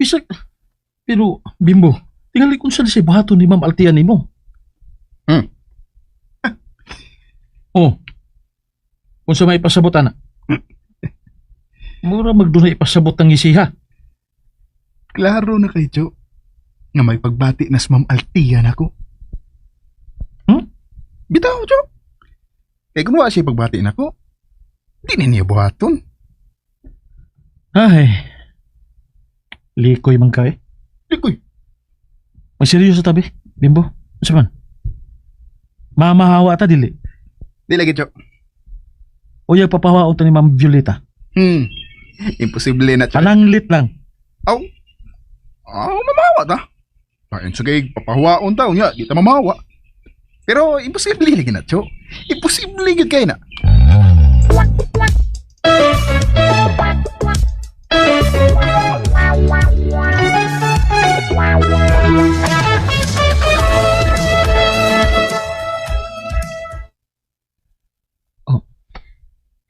Isa, pero, Bimbo, tingali kung saan siya bahato ni Ma'am Altia ni mo. Hmm. Oh, kung sa may pasabot, ana. Mura magdunay ipasabot ng isiha. Klaro na kay Jo nga may pagbati na sa Ma'am Altia na ko. Bitaw, Jo. Kaya kung wala siya pagbati na ko, di na niya buhaton. Ay, likoy man ka eh. Likoy. Magseryoso tabi, Bimbo. Ano man? Mamahawa ta, dili. Di lagi, Jo. O yung papahawa ta ni Ma'am Violeta. Imposible na, Jo. Pananglit lang. Aw. Mamawa ta. Kain sa kay papahawaon ta, unya, di ta mamawa. Pero imposible lagi na, Jo. Imposible gid kay na.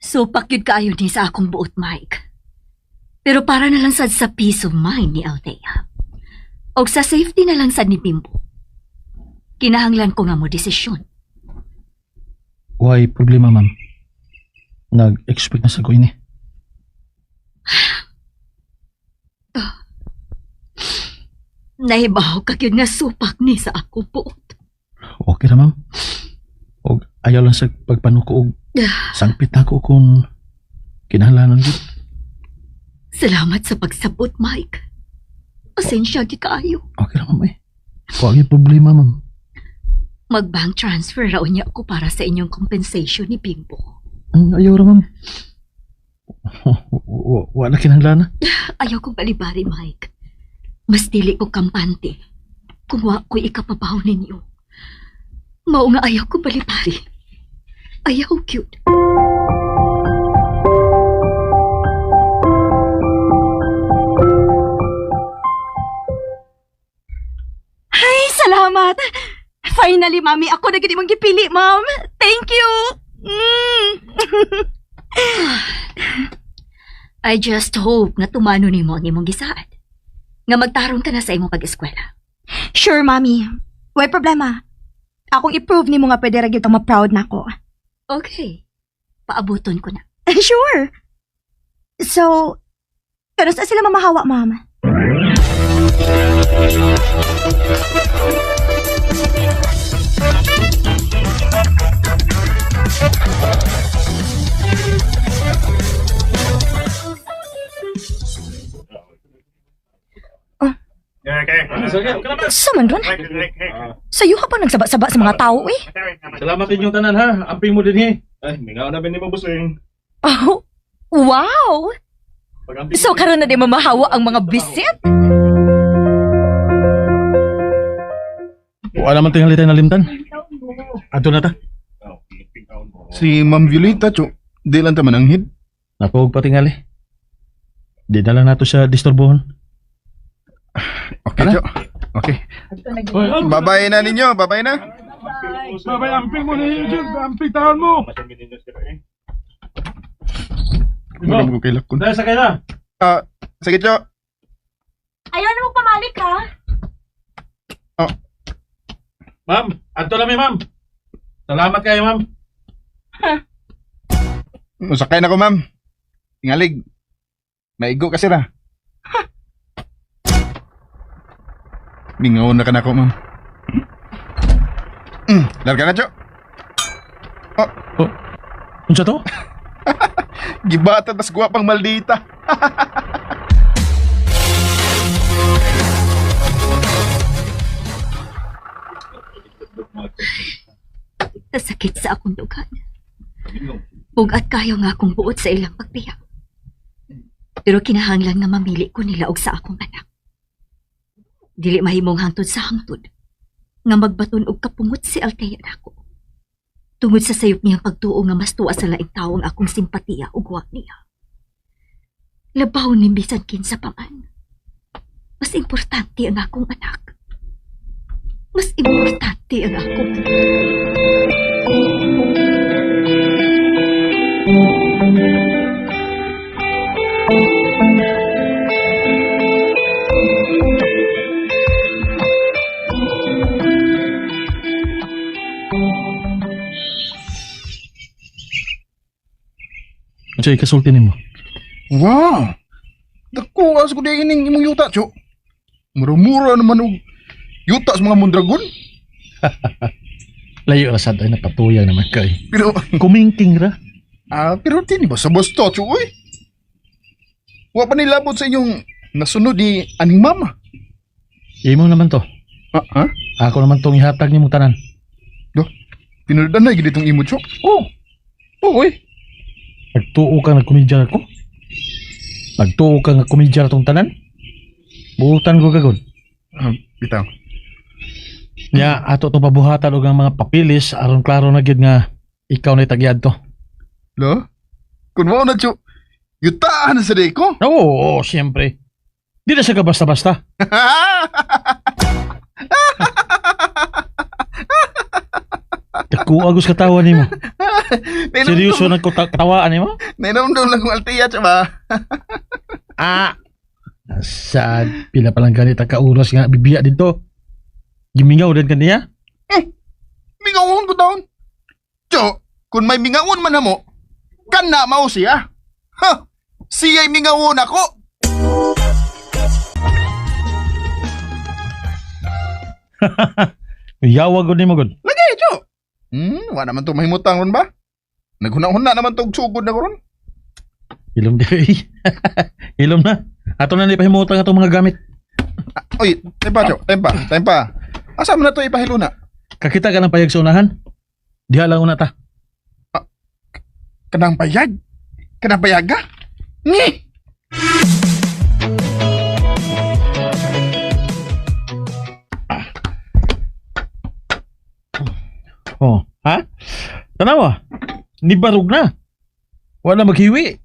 So, pakyod kaayo ni sa akong buot, Mike. Pero para na lang sad sa peace of mind ni Althea. O sa safety na lang sad ni Bimbo. Kinahanglan ko nga mo desisyon. Why problema, ma'am? Nag-expect na sa ko ini. Nahibaw kakyod nga supak ni sa akong buot. Okay ra, ma'am. O ayaw lang sa pagpanuko og sangpit ako kung kinahanglanan gid. Salamat sa pagsabot, Mike. Pasensya di kaayo. Okay ra, ma'am eh. Wag problema, ma'am. Mag-bank transfer raw niya ako para sa inyong compensation ni Bimbo. Ayaw ra, ma'am. Wala kinahanglanan. Ayaw kong balibari, Mike. Mas dili ko kampante kung wa ko'y ikapabaw ninyo. Mao nga ayaw kong balibari. Ayaw, cute. Ay, salamat! Finally, Mami, ako na gini mong gipili, Ma'am. Thank you! I just hope na tumano ni mo ang imong gisaad. Nga magtarong ka na sa imong pag-eskwela. Sure, Mami. Way problema. Akong i-prove ni mo nga pwede ra gyud ma-proud na ako. Okay. Paabuton ko na. Sure. So, kano sa sila mamahawa, Ma'am? Saman ron? Sa'yo ka pa nagsaba-saba sa mga tao eh. Salamat inyong tanan ha. Amping mo din eh. Ay, mingaw na ba ni mabusing? Oh, wow! So karon na di mamahawa ang mga bisit? Wala man tingali tayo nalimtan. Ato na ta. Si Ma'am Violeta, Jo. Di lang ta mananghid. Napo og patingali. Di na lang nato siya disturbohon. Okay, Jo. Okay. Babay na ninyo. Babay na. Babay, amping mo na yun dyan. Amping taon mo. Wala mo ko kay lakon. Dahil sa kayo na. Sige, Jo. Ayaw na magpamalik ka. Ma'am, ato lang ma'am. Salamat kayo, ma'am. Sakay na ko, ma'am. Tingalig. Maigo kasi ra. Mingaw na ka na ko, ma'am. Larga na, Jo. Unsa to? Gibata tas guwapang maldita. Nasakit sa akong dugan. Bugat kayo nga akong buot sa ilang pagbiyak. Pero kinahanglan nga mamili ko nila og sa akong anak. Dili mahimong hangtod sa hangtod nga magbaton og kapungot si Althea nako. Tungod sa sayop niyang pagtuo nga mas tuwa sa laing tawo ang akong simpatiya ug wa niya. Labaw ni bisan kinsa pa man. Mas importante ang akong anak. Mas importante ang akong anak. Unsay kasulti nimo? Wow! Dako, as ko din ining imong yuta, Cho. Mura-mura naman og yuta sa mga mondragon. Layo ra sad ay napatuyang naman kay. Pero, Kumingking ra. pero tini ba sa basta, Cho, oy? Wa pa nilabot sa inyong nasunod ni aning mama. Imo naman to. Ha? Ako naman tong ihatag nimong tanan. Pinundan na gid itong imo, Cho. Oh. Oo eh. Nagtuo ka nga komedya ako? Nagtuo ka nga komedya tong tanan? Buutan ko gagod. Bitaw. Nya ato to pabuhatan og ang mga papilis aron klaro na gid nga ikaw na tagyad to. Lo? Kung mo na, Cho, yutaan na sa day ko. Oo, siyempre. Di na siya ka basta-basta. Dako agos katawa nimo. Seryoso na ko katawaan nimo? Nainomdom lang kong altiya, Cho ba? Ah. Sad pila pa lang ganit ang kauras nga bibiya dito. Gimingaw din kaniya? Mingawon ko taon. Cho, kung may mingawon man na mo, kan na mao siya. Ha? Siya'y mingawon ako. Yawa gud nimo gud. Lagi, Cho. Wa naman to mahimutang ron ba? Naghuna-huna naman tong sugod na ko ron. Ilom di. Ilom na. Ato na ni pahimutan atong mga gamit. Oy, tempa, Cho. Tempa. Asa man na to ipahiluna? Kakita ka ng payag sa unahan? Diha lang una ta. Kanang payag? Kanang payag ka? Ngi! Oh, ha? Tanawa. Nibarog na. Wala maghiwi.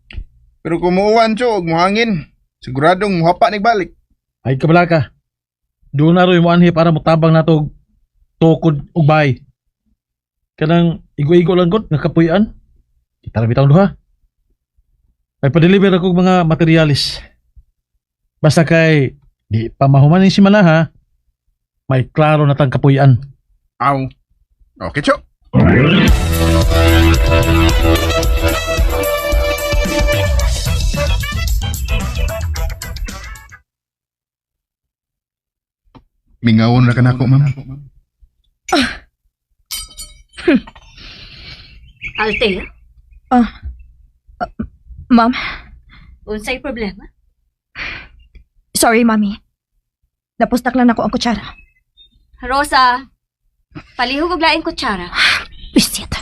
Pero kung muuwan, Cho, ug muhangin, siguradong muhapa ni balik. Ay kabala ka. Doon na rin mo anhi para mutabang na to tukod o bay. Kanang igo-igo lang gud nga kapuyan. Kita na bitang duha. Ay pa-deliver ako mga materialis. Basta kay di pa mahuman si Malaha, may klaro na tang kapuyan. Aw. Okay, Cho. Mingawon na ka na ako, ma'am. Altea, Ma'am, unsay problema? sorry, Mami. Napustak lang ako ang kutsara. Rosa, palihog og laing kutsara. Bisit.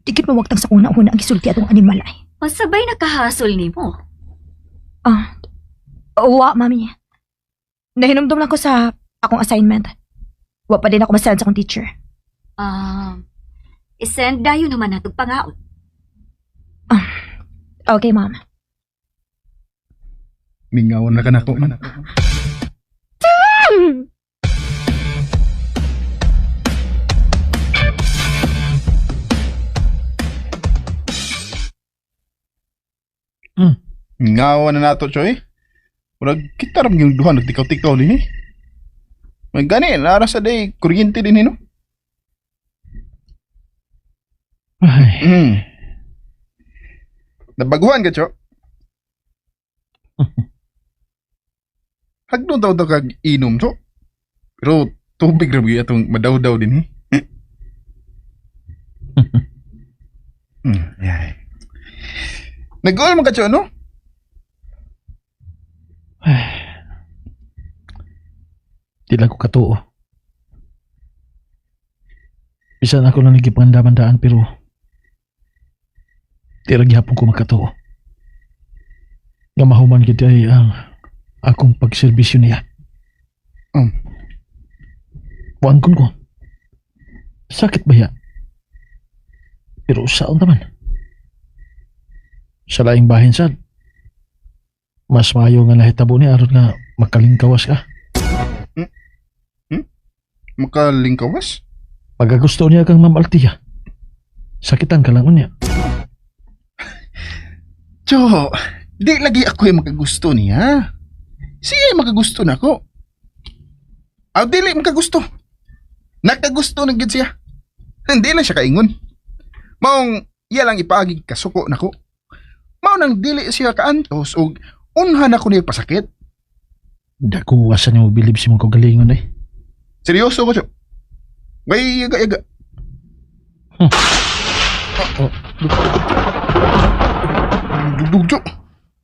Dikit mawagtang sa una-una ang isulti atong animalay. Masabay nakahasol nimo. Wa, Mami. Nahinumdum lang ko sa akong assignment. Wa pa din ako masayad sa akong teacher. Isend dayo naman natog pangaon. Okay, Ma'am. Mingawon na ka na ako, ma'am. Mingawon na nato, Choy. Murag kita ram yung duha nagtikaw-tikaw din eh. May gani, nara sa day, kuryente din eh, no? Ay, Nabaguhan ka, Cho? Hagdon daw kag inom, Cho. Pero tubig ram yung atong madaw-daw din eh. Yay. Nag-goal mo ka, Cho, no? di lang ko katuo. Bisan ako lang nagipangandamandaan pero di ra gyapon ko makatuo. Nga mahuman gid ay ang akong pagserbisyo niya. Buangkon ko. Sakit ba ya? Pero saan naman? Sa laing bahin sad. Mas maayo nga nahitabo ni aron nga makalingkawas ka. Makalingkawas? Pag gusto niya kang Ma'am Altia, sakitan ka lang unya. Cho, di lagi ako yung makagusto niya. Siya yung makagusto na ako. Dili makagusto. Nakagusto na gid siya. Hindi lang siya kaingon. Maong iya lang ipagig kasuko nako. Mao nang dili siya kaantos ug unhan ako niya pasakit. Dako wasan mo bilib si mong kagalingon eh. Seryoso ko, Chok. Way yaga-yaga. Oh, Dugdug, Chok.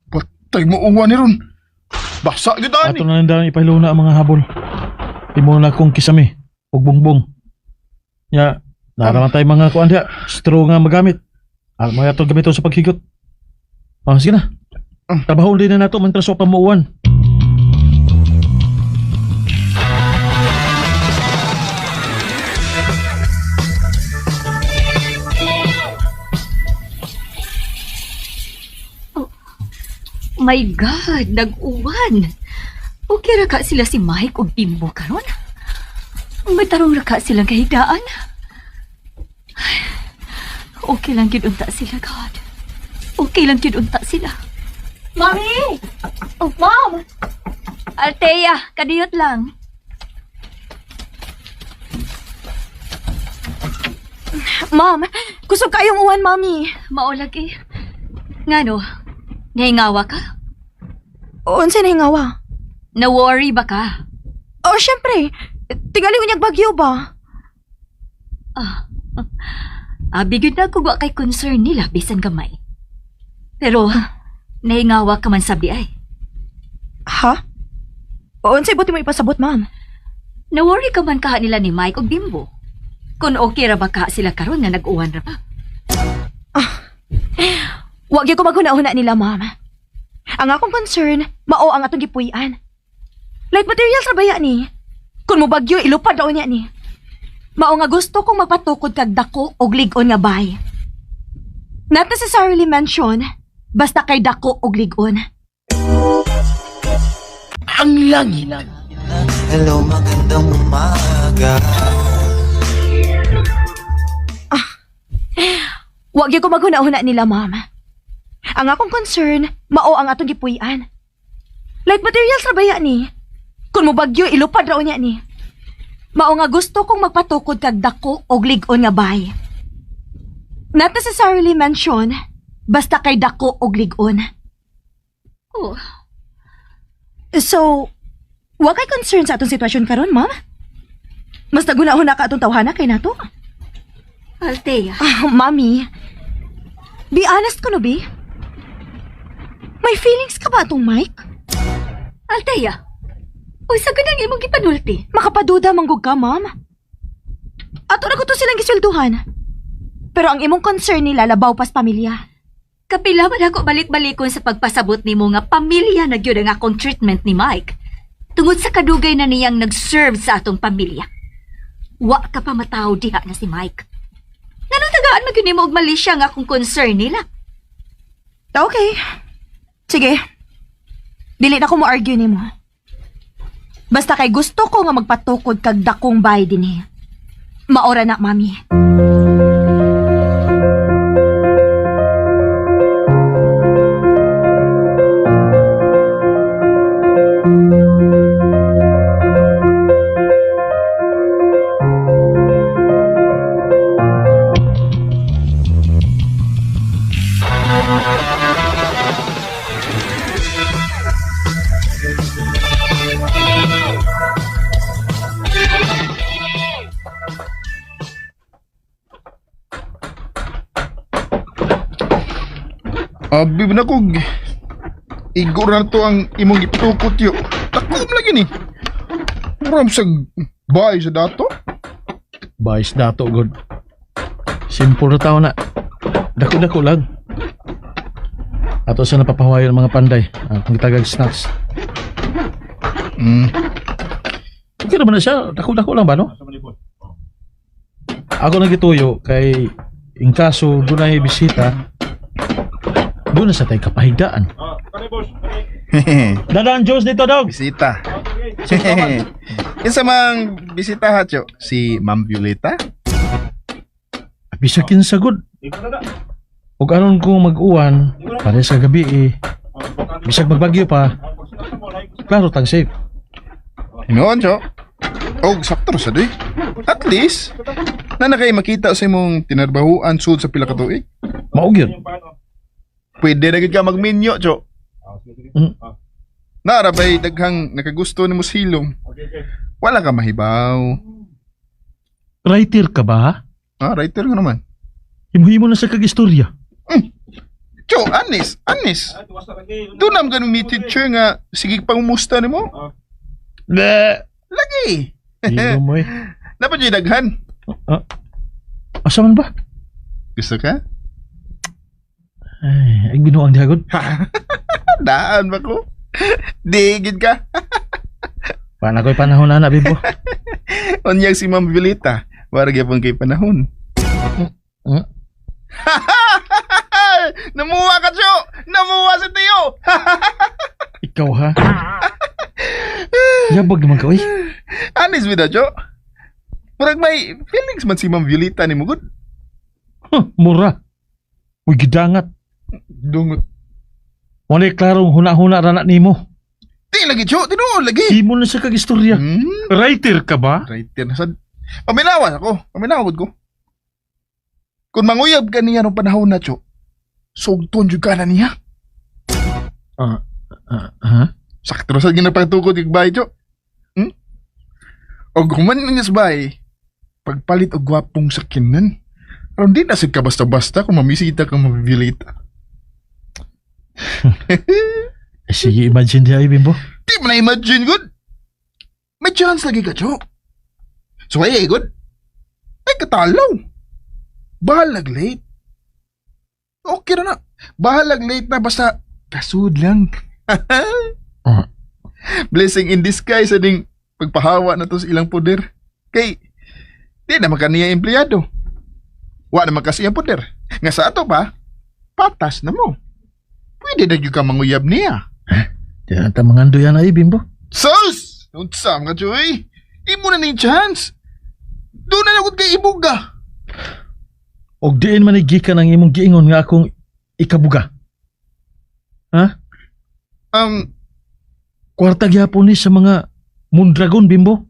Patay mo uwan ni ron. Basa kita ato ni. na nandang ipahilo na ang mga habol. Imo na kong kisame ug bungbong. Ya, naraman tayo mga kuan diha, straw nga magamit. Mga ato gamito sa paghigot. Sige na. Tabahol din na nato mantra sa pamuuan. My God, nag-uwan. Okay ra ka sila si Mike ug Bimbo karon? Matarong ra ka silang kahigdaan. Okay lang yun unta sila, God. Okay lang yun unta sila. Mommy! Oh, Mom! Althea, kadiyot lang. Mom, kusog kayong uwan, Mommy. Maulag eh. Ngano, nahingawa ka? Unsa na hingawa? Na-worry ba ka? Oh, syempre. Tingali unyag bagyo ba? Bigod na kung wa kay concern nila bisan gamay. Pero, nahingawa ka man sabi ay. Ha? O, unsay buti mo ipasabot, Ma'am? Na-worry ka man kaha nila ni Mike ug Bimbo. Kung okay ra ba kaha sila karon nga nag-uwan ra ba? Wag gyud ko maghuna-huna nila, Ma'am. Ang akong concern, mao ang atong gipuy-an. Light materials ra ba ya ni? Kung mo bagyo, ilupad daw niya ni. Mao nga gusto kong magpatukod kag dako og lig-on nga bahay. Not necessarily mention, basta kay dako og lig-on. Ang langit. Hello, magandang umaga. Wag gyud ko maghuna-huna nila, Ma'am. Ang akong concern, mao ang atong gipuy-an. Light materials ra ba ya ni? Kung mo bagyo, ilupad raw niya ni. Mao nga gusto kong magpatukod kag dako og lig-on nga bahay. Not necessarily mention, basta kay dako og lig-on. Oh, So, wa kay concern sa atong sitwasyon karon, Ma'am? Mas naguna-huna ka atong tawhana kay nato. Althea. Mami, be honest ko no, be? May feelings ka ba atong Mike? Althea. Uy, sa ganang imong gipanulti. Makapaduda manggug ka, Ma'am. Ato na ko to silang gisulduhan. Pero ang imong concern nila labaw pas pamilya. Kapila man ako balik-balikon sa pagpasabot nimo nga pamilya na gyud ang akong treatment ni Mike. Tungod sa kadugay na niyang nag-serve sa atong pamilya. Wa ka pa mataw diha na si Mike. Nganong tagaan magyud nimo og mali siya nga akong concern nila? Okay. Sige. Dili na ko mo argue nimo. Basta kay gusto ko nga magpatukod kag dakong bahay dinhi. Maora na, Mami. Abi na ko. Igor na to ang imong gitukot yo. Takom lagi ni. Ram sa bahay sa dato. Bayis dato, God. Simple na tao na. Dako-dako lang. Ato sa napapahawayo ng mga panday. Ang gitagag snacks. Okay naman na siya. Dako-dako lang ba, no? Ako nagituyo kay in kaso doon ay bisita, doon na sa tayo kapahigdaan. Dadaan Diyos dito, dog! Bisita. Kinsa mang bisita ha, Chok? Si Ma'am Violeta? Bisakin sa good. Huwag anon kong mag-uwan, para sa gabi bisag magbagyo pa, klaro tang safe. Hinoon, Chok. Og sakto sa doy. At least, na nakay makita sa imong tinarbahuan sud sa pila ka tuig. Maog yun. Pwede na gid ka magminyo, Cho. Mm. Narabay daghang nakagusto ni Musilong. Wala ka mahibaw. Writer ka ba, ha? Writer ka naman. Himuhimo na sa kagistorya. Cho, anis. Doon naman ganun ni teacher nga, sige pangumusta ni mo. Le! Lagi. Hilo mo eh. Dapat yung daghan. Asa man ba? Gusto ka? Ay binuang dihagod. Daan ba ko? Digid ka. Paano ko'y panahon na, Bimbo? Onyag si Ma'am Violeta. Warag yapon kay panahon. Hmm? Namuha ka, Cho! Namuha si Tio! Ikaw, ha? Yabag naman ka, eh. Anis with Cho. Murag may feelings man si Ma'am Violeta ni Mugod. Mura. Uy, gidangat. Dungot. Wala'y klarong huna-huna ranak ni mo. Di lagi, Cho. Tinuon lagi. Himo na sa kagistorya. Writer ka ba? Writer na sad. Paminawas ako. Paminawad ko. Kung manguyab ka niya nung panahon na, Cho, sugton jud ka na niya. Ha? Sakto sa ginapagtukod yung bahay, Cho. O guman niya sa bahay, pagpalit og gwapong sakinan, aron di na ka basta-basta kung mamisita kang mabibilita. Sige, imagine di ay, Bimbo. Di mo na imagine, good. May chance lagi ka, Cho. So, ay, good. Ay, katalaw. Bahalag late. Okay na na. Bahalag late na, basta kasud lang. Blessing in disguise ading pagpahawa na to sa ilang poder. Kay, di naman kaniya empleyado. Wa naman kasi ang poder. Nga sa ato pa, patas na mo. Pwede na yung ka manguyab niya. Di na ta mangando yan ay, Bimbo. Sus! Unsam ka, Joy. Imo na ni chance. Doon na nagod kay ibuga. Og diin man gikan ang imong giingon nga akong ikabuga. Ha? Kwarta gyapon ni sa mga Mondragon, Bimbo.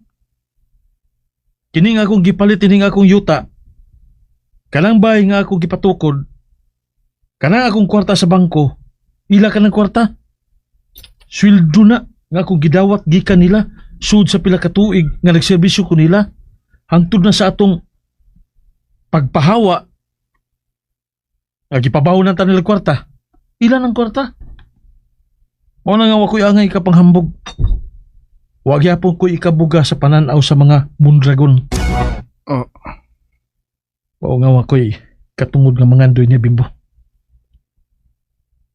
Kini nga akong gipalit ini nga akong yuta. Kanang bay nga akong gipatukod. Kanang akong kwarta sa bangko. Ila ka ng kwarta. Sweldo na nga akong gidawat gikan nila sud sa pila ka tuig nga nagserbisyo ko nila. Hangtod na sa atong pagpahawa. Gipabaw na ta nila kwarta. Ila ng kwarta. O na nga wakoy angay kapanghambog. Wag yapon ko ikabuga sa pananaw sa mga Mondragon. Oh. O nga wakoy katungod nga mga andoy niya, Bimbo.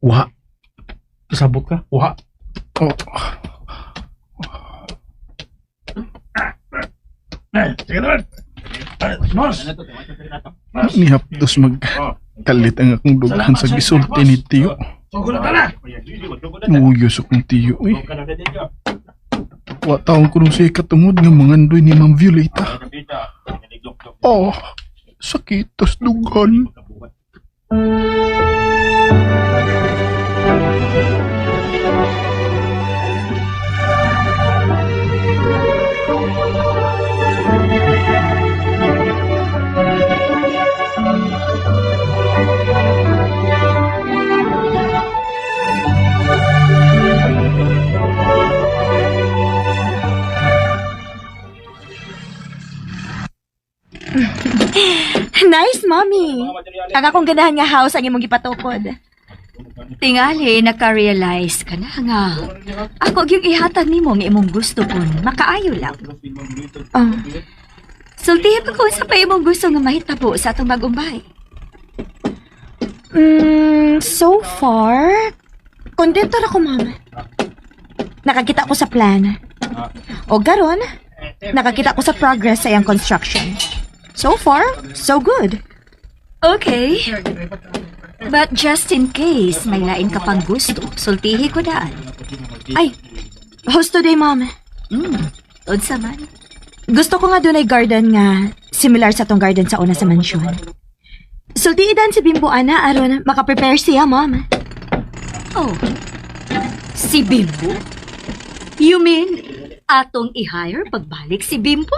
Uha. Kasabot ka? Uha. Oh. Sige naman. Mars! Nihapdos magkalit ang akong dughan sa gisulti ni Tiyo. Uyos akong Tiyo, eh. Wa taong ko nung siya katungod nga mangandoy ni Ma'am Violeta. Oh, sakitos dugan. Nice, mommy. Ang akong ganahan nga house ang imong gipatukod. Tingali, naka-realize ka na nga. Ako yung ihatag ni mo nga imong gusto kon makaayo lang. Oh, Sultihin pa ko sa pa imong gusto nga mahitabo sa atong mag-umbay. so far, kontento na ko, mama. Nakakita ko sa plan. O garon, nakakita ko sa progress sa iyang construction. So far, so good. Okay. But just in case may lain ka pang gusto, sultihi ko daan. Ay, host today, mama. Unsa man? Gusto ko nga doon ay garden nga similar sa tong garden sa una sa mansyon. Sultiidan si Bimbo ana aron makaprepare siya, mom. Oh, si Bimbo? You mean, atong i-hire pagbalik si Bimbo?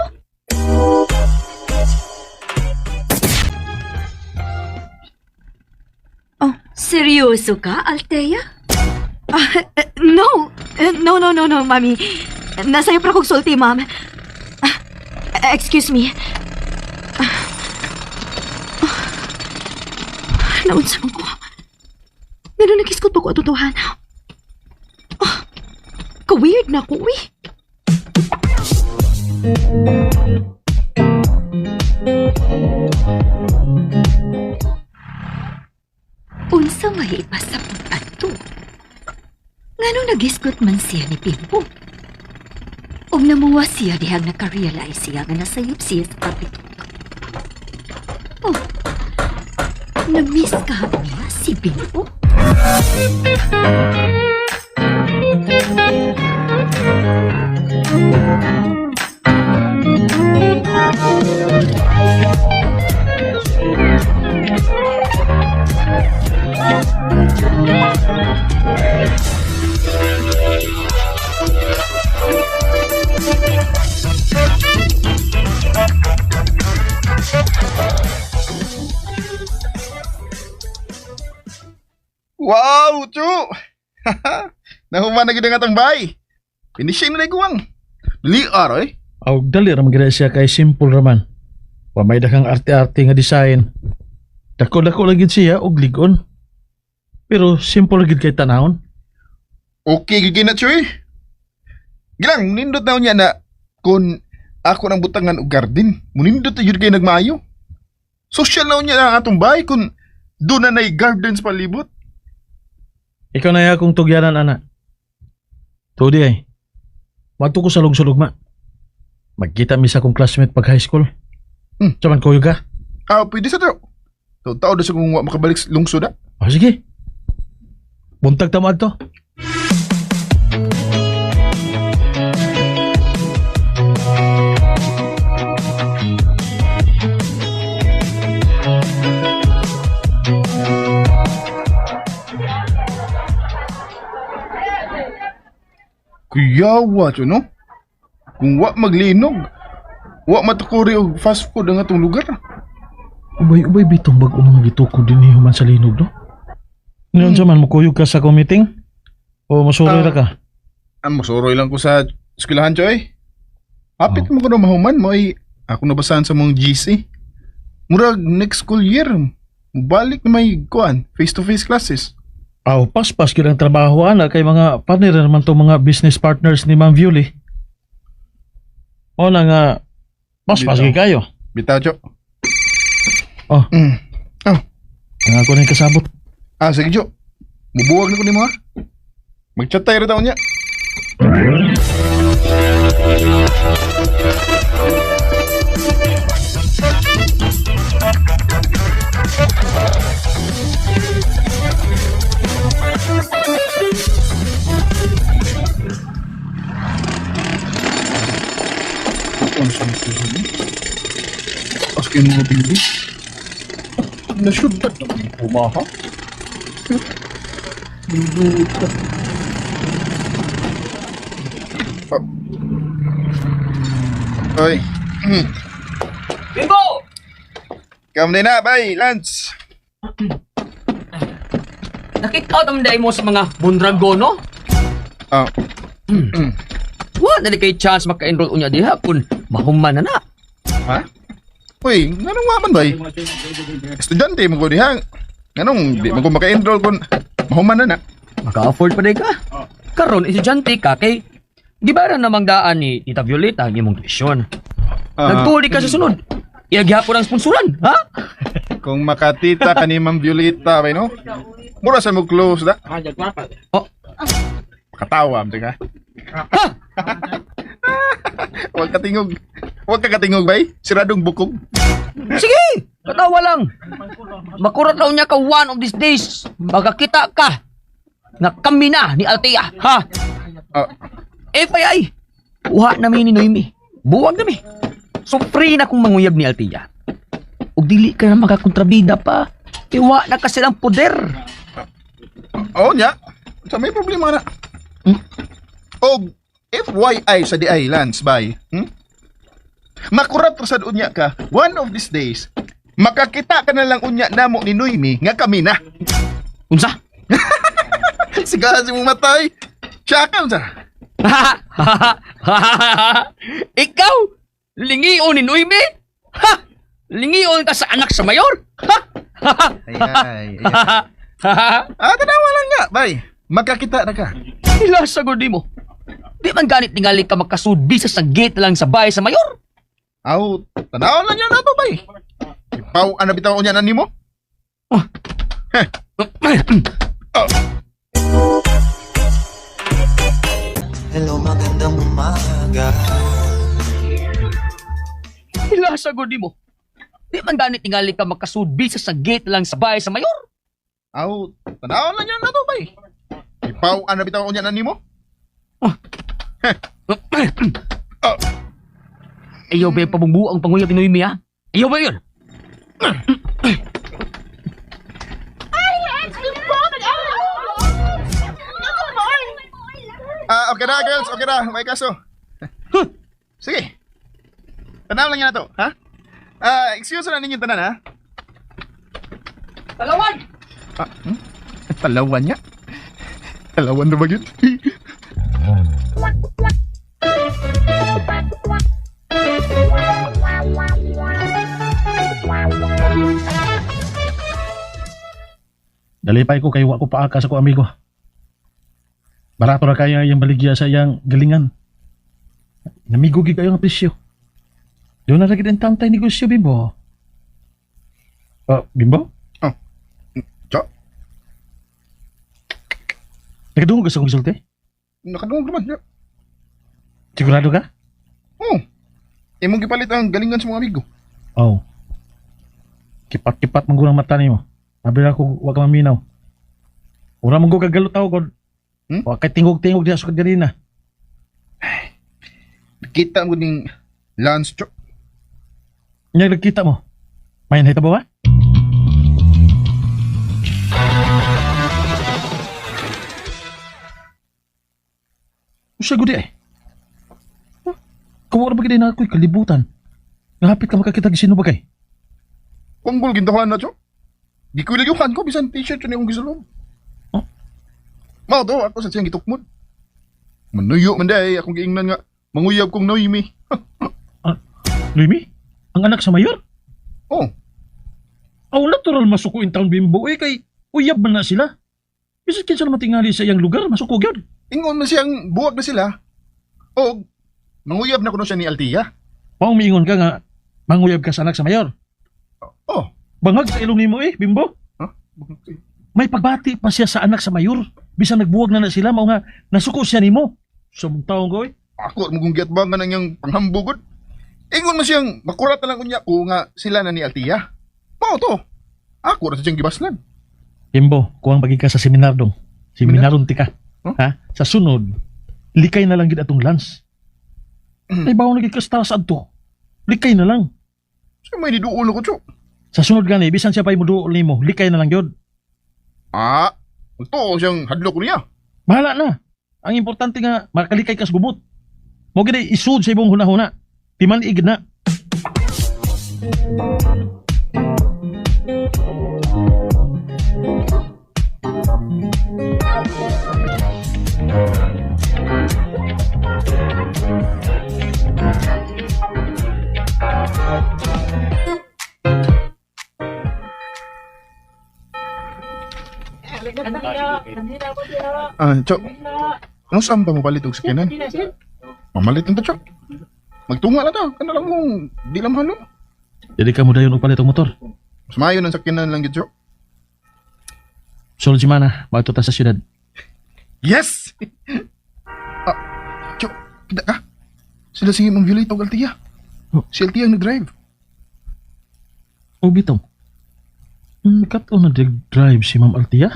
Oh, Seryoso ka, Althea? No. No, mami. Nasa'yo pa kong sulti, ma'am. Excuse me. Naunsa ko. Ganun nagkiskot pa ko atutuhan. Ka-weird na ko, eh. Unsa may ipasapot ato? Nganong nagiskot man siya ni Pimpo? O namuwa siya dihang nakarealize siya nga nasayop siya sa kapitok. Oh, na-miss ka niya si Pimpo? Wow, Chu! Nahuman na gid nga tong bay. Finishing na guwang. Dili aroy. Aw, dali raman gina siya kay simple raman. Wa may daghang arte-arte nga design. Dako-dako lagi siya og ligon. Pero simple lagi kay tanahon. Okay gid na Chu. Gilang nindot na niya na kun ako nang butangan og garden. Munindot na jud kay nagmaayo. Social na niya ang atong bay kun doon na nay gardens palibot. Ikaw na akong tugyanan, ana. Tudi ay. Wadto ko sa lugsulugma. Magkita mi sa akong classmate pag high school. Saman ko ka. Pwede sa to. Tao da sa kung wa makabalik sa lungsod. O sige. Buntag tamo adto. Kuyawa, Chu, no? Kung wa maglinog, wa matukuri og fast food ang atong lugar. Ubay-ubay bitong bag umang gituko din ni human sa linog, no? Ngayon sa man, mukuyog ka sa committing? O masuroy na ka? Masuroy lang ko sa eskwelahan, Choy. Hapit mo ko na mahuman mo ay ako nabasahan sa mong GC. Murag next school year, mubalik na may kuan, face-to-face classes. Aw, pas-pas kilang trabaho ana kay mga partner naman to mga business partners ni Ma'am Violi. O na nga, pas-pas Bitaw. kayo. Bitaw, Cho. Oh, Mm. nga ko na yung kasabot. Sige, Jo. Mubuwag na ko ni mo, ha? Mag-chat tayo rin niya. Askin mo baby. Nashoot na naman pumaha. Oy. Bimbo! Come din na, bye, Lance. Nakik-out ang day mo sa mga bundragono? Ah, Wa na kay chance maka-enroll unya diha kun mahuman na. ha? Uy, nganong waman bay? Estudyante mo ko diha. Nganong di mo ko maka-enroll kun mahuman na na. Maka-afford pa day ka. Karon estudyante ka kay gibaran namang daan ni Tita Violeta ang imong tuition. Nagtuli ka sa sunod. Iagyapon ang sponsoran, ha? Kung makatita ka ni Ma'am Violeta, bay no? Mura sa mo close da. Oh, Katawa, amti ka. Huwag ka tingog. Huwag ka katingog, bay. Siradong bukog. sige! Katawa lang. Makurat daw niya ka one of these days. Magkakita ka. Nga kami na ni Althea, ha? Ah, FYI, uha namin ni Noemi. Buwag nami. So free na kung manguyab ni Althea. Ug dili ka na makakontrabida pa. Iwa na kasi ng poder. Oo niya. Sa may problema na. O FYI sa di Islands, bay. Makurat ra sad unya ka. One of these days, makakita ka na lang unya namo ni Noemi nga kami na. Unsa? Sigahan si mong matay. Tsaka unsa? Ikaw? Lingion ni Noemi? Ha? Lingion ka sa anak sa mayor? Ha? Ay. Tanawa lang nga, bay. Magkakita na ka. Hila sa gudi mo. Di man ganit ningali ka makasudbi sa gate lang sa bahay sa mayor? Aw, tanawa lang yan na to, bay. Ipaw, ano bitaw niya na nimo? Hello, magandang umaga. Hila sa gudi mo. Di man ganit ningali ka makasudbi sa gate lang sa bahay sa mayor? Aw, tanawa lang yan na to, bay. Ipaw, ano bitaw niya na nimo? Ayaw ba yung pabungbuang panguyab ni Noemi, ha? Ayaw ba yun? Okay na, girls. Okay na. May kaso. Sige. Tanaw lang yan na to, ha? Excuse na ninyong tanan, ha? Talawan! Talawan niya? Talawan na ba yun? Dalipay ko kay wa ko paaka sa ko amigo. Barato ra kaya yung baligya sa iyang galingan. Namigo gid kayo ang presyo. Doon na lagi din tantay negosyo, Bimbo. Bimbo? Cho, Nakadungog ka sa konsulte? nakadungog naman. Ya. Sigurado ka? Oh, imong gipalit ang galingan sa mga amigo. Oo. Kipat-kipat manggulang mata nimo. Sabi ako, wag ka maminaw. Ura mong gagalutaw ko. Wa kay tingog-tingog diha sa ganina. Nakita mo ning Lance, Cho. Nya nagkita mo. Mayan hita ba? Usa gudi ay. Kawa ra ba gid na ako'y kalibutan. Ngapit ka makakita sino ba kay? Panggol gintahan na, Cho. Di ko ilagyuhan ko, bisan t-shirt yun yung gisulong. Huh? Mao to, ako sa siyang gitukmod. Manuyo man day, akong giingnan nga, manguyab kong Noemi. Luimi? Ang anak sa mayor? Oh, Aw natural masuko in town, Bimbo kay uyab man na sila. Bisit kinsa na matingali sa iyang lugar masuko gyud. ingon man siyang buwag na sila. O, manguyab na kuno siya ni Altia. Mao miingon ka nga manguyab ka sa anak sa mayor. Oh, Bangag sa ilong nimo Bimbo. ha? May pagbati pa siya sa anak sa mayor. Bisan nagbuwag na sila mao nga nasuko siya nimo. Sumtaong ko Ako mong giat ba nga nang yung panghambugod? Ingon man siyang makurat na lang unya ko nga sila na ni Altia. Mao to. Ako ra sa siyang gibaslan. Bimbo, kuwang pagi ka sa seminar dong. Seminaron ti ka. Huh? Ha? Sa sunod, likay na lang gid atong lunch. Ay bawo na gid ka sa adto. Likay na lang. Siya may niduulo ko, Cho. Sa sunod gani bisan siya pa imuduol nimo, likay na lang gyud. Ito siyang hadlok ko niya. Bahala na. Ang importante nga makalikay ka sa gubot. Mo gid isud sa imong hunahuna. Timan igid na. Cho. Ano saan pa mo palit og sakinan? Mamalit na to, Cho. Magtunga na to. Kana lang mong di lang halo. Jadi ka mo dayon og palit og motor. Mas maayo ng sakinan lang gid, Cho. Sul si mana, mato ta sa syudad. Yes! Cho, kita ka? Sila si Ma'am Violeta og Altia. Oh. Si Altia ang nag-drive. O bitong. Kato na drive si Ma'am Altia.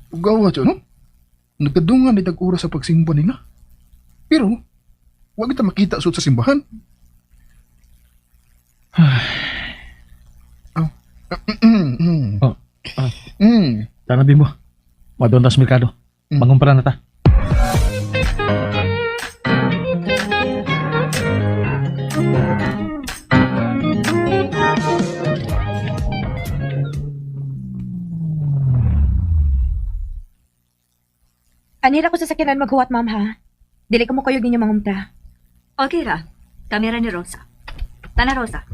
Ugawa, Cho, no? Nagkadungan na oras sa pagsimba nila. Pero, wag kita makita suot sa simbahan. Tara Bimbo. Madon ta sa merkado. Mangumpara na ta. Anira ko sa sakyanan maghuwat, ma'am, ha? Dili ka mo kuyog ninyo mangumta. Okay ra. Kamera ni Rosa. Tana, Rosa.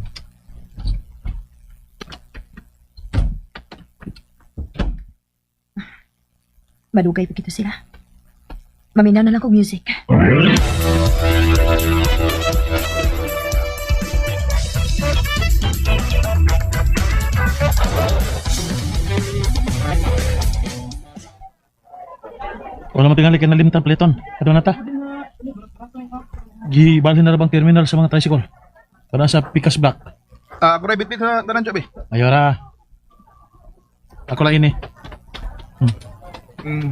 Madugay pa kito sila. Maminaw na lang kong music. Wala mo tingali ka na limtan, Pleton. Ano na ta? Gibalhin na bang terminal sa mga tricycle? Para sa Picas Black. Ako rin bitbit sa tanan, Chob, eh. Ayora. Ako lang ini.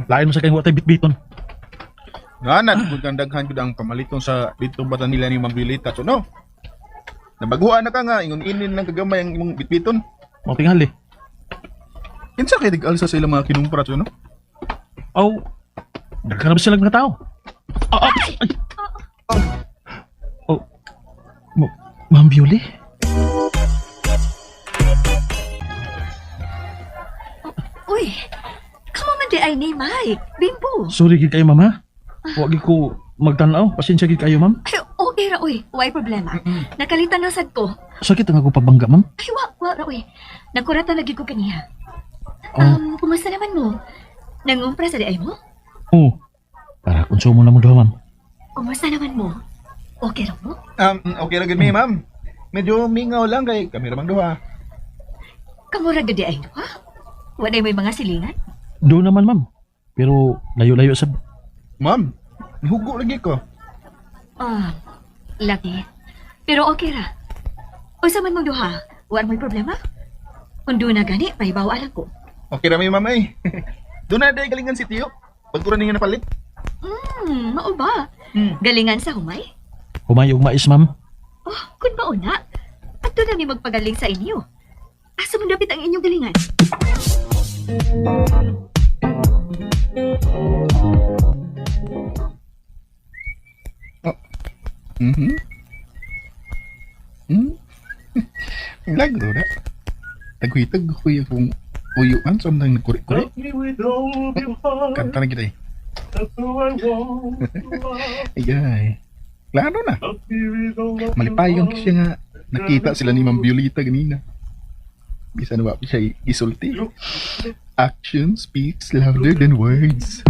Lain mo sa kayong watay bitbiton. Nganan, kung daghan ko ang pamaliton sa dito ba nila ni Mambilita. So, no? Nabaguan na ka nga, ingon-inin lang kagamay ang imong bitbiton. Mo tingali. Kinsa kay dig-alsa sa ilang mga kinumprat, so, no? Aw. Nagkarap sila mga tao. Ay. Oh. Ma'am Beauty? Uy, kamo man di ay ni Mike. Bimbo. Sorry gid kayo, mama. Huwag ko magtanaw. Pasensya gid kayo, ma'am. Ay, okay ra, uy. Way problema. Nakalitan na sad ko. Sakit ang ako pabangga, ma'am. Ay, wa ra, uy. Nagkurata lagi ko kaniya. Kumusta naman mo? Nangumpra sa di ay mo? Oo. Para konsumo na mo daw, ma'am. Kumusta naman mo? Okay ra mo? Okay lang gid mi, ma'am. Medyo mingaw lang kay kami ramang duha. Kamura gadi ay ha? Wala may mga silingan? Doon naman, ma'am. Pero layo-layo sa... Ma'am, nihugo lagi ko. Lagi. Pero okay ra. Usa man mong duha, wala may problema? Kung doon na gani, pahibaw alam ko. Okay ra mi, ma'am, eh. Doon na day galingan si Tiyo. Pagkuran niya napalit. Mao ba? Galingan sa humay? Humayog mais, ma'am. Oh, kun mauna. At doon na ni magpagaling sa inyo. Asa mo dapit ang inyong galingan? Lagro na. Tagwitag ko yung uyuan sa mga nagkuri-kuri. Kanta na kita eh. Ay, klaro na. Malipayong siya nga. Nakita sila ni Ma'am Violeta ganina. Bisa na ba siya isulti? Action speaks louder than words.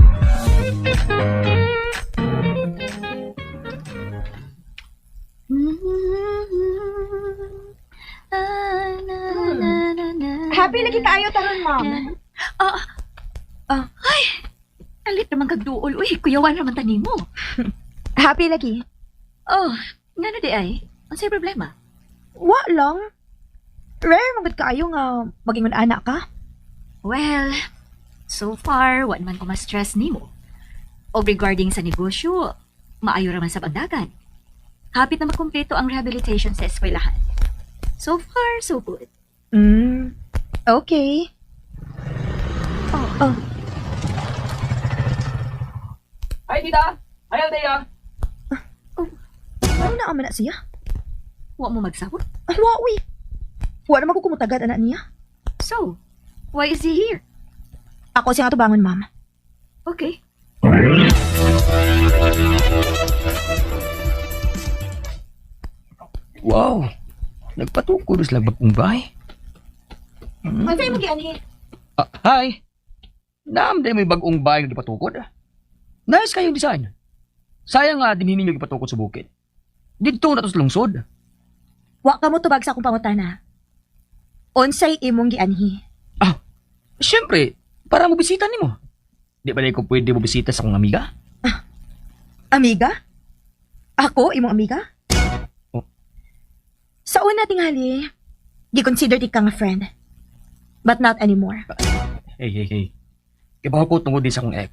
Happy lagi kaayo taron, ma'am. Ay! Alit naman kagduol. Uy, kuyawan naman tanin mo. Happy lagi. Oh, nga na di ay. Ang sa'yo problema? Wa lang. Rare magad kaayo nga magingon anak ka. Well, so far, wala man ko ma-stress ni mo. O regarding sa negosyo, maayo raman sa bandagan. Hapit na makumpleto ang rehabilitation sa eskwelahan. So far, so good. Okay. Oh. Ay, tita! Ay, Althea! Ano na aman na siya? Wa mo magsabot? Wa, uy. Wa naman ko kumutagad anak niya. So, why is he here? Ako siya nga tubangon, ma'am. Okay. Wow! Nagpatukod sila bagong bahay. Ang sa'yo mag-iani. Hi! Naamday may bagong bahay na ipatukod. Nice kayong design. Sayang nga din ninyo ipatukod sa bukid. Dito na to sa lungsod. Wa ka mo tubag sa akong pangutana. Unsay imong gianhi? Siyempre, para mo bisita nimo. Di ba ko pwede mo bisita sa akong amiga? Amiga? Ako, imong amiga? Oh. Sa una tingali, gi-consider ti ka nga friend. But not anymore. Hey. Kibaw ko tungod din sa akong ex.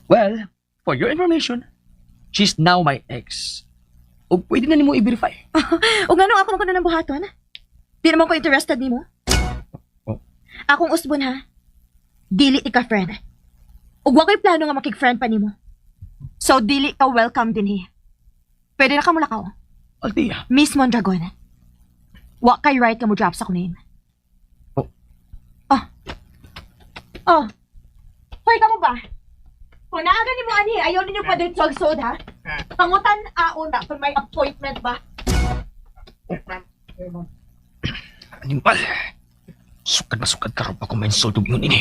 Well, for your information, she's now my ex. O pwede na nimo i-verify. O nga ako magkunan ng buhaton? Di naman ko interested nimo. Oh. Akong usbon ha. Dili ti ka friend. Ug wa ko'y plano nga makig-friend pa nimo. So dili ka welcome din Pwede na ka mula ka. Althea. Miss Mondragon. Wa kay right ka mo drop sa kunin. Oh. Oh. Hoy ka mo ba? Kung naaga ni mo, ani, ayaw ninyo pa din sold, ha? Pangutan, una, kung may appointment ba? Animal. Sukad na sukad karon pa ko may soldog yun ini.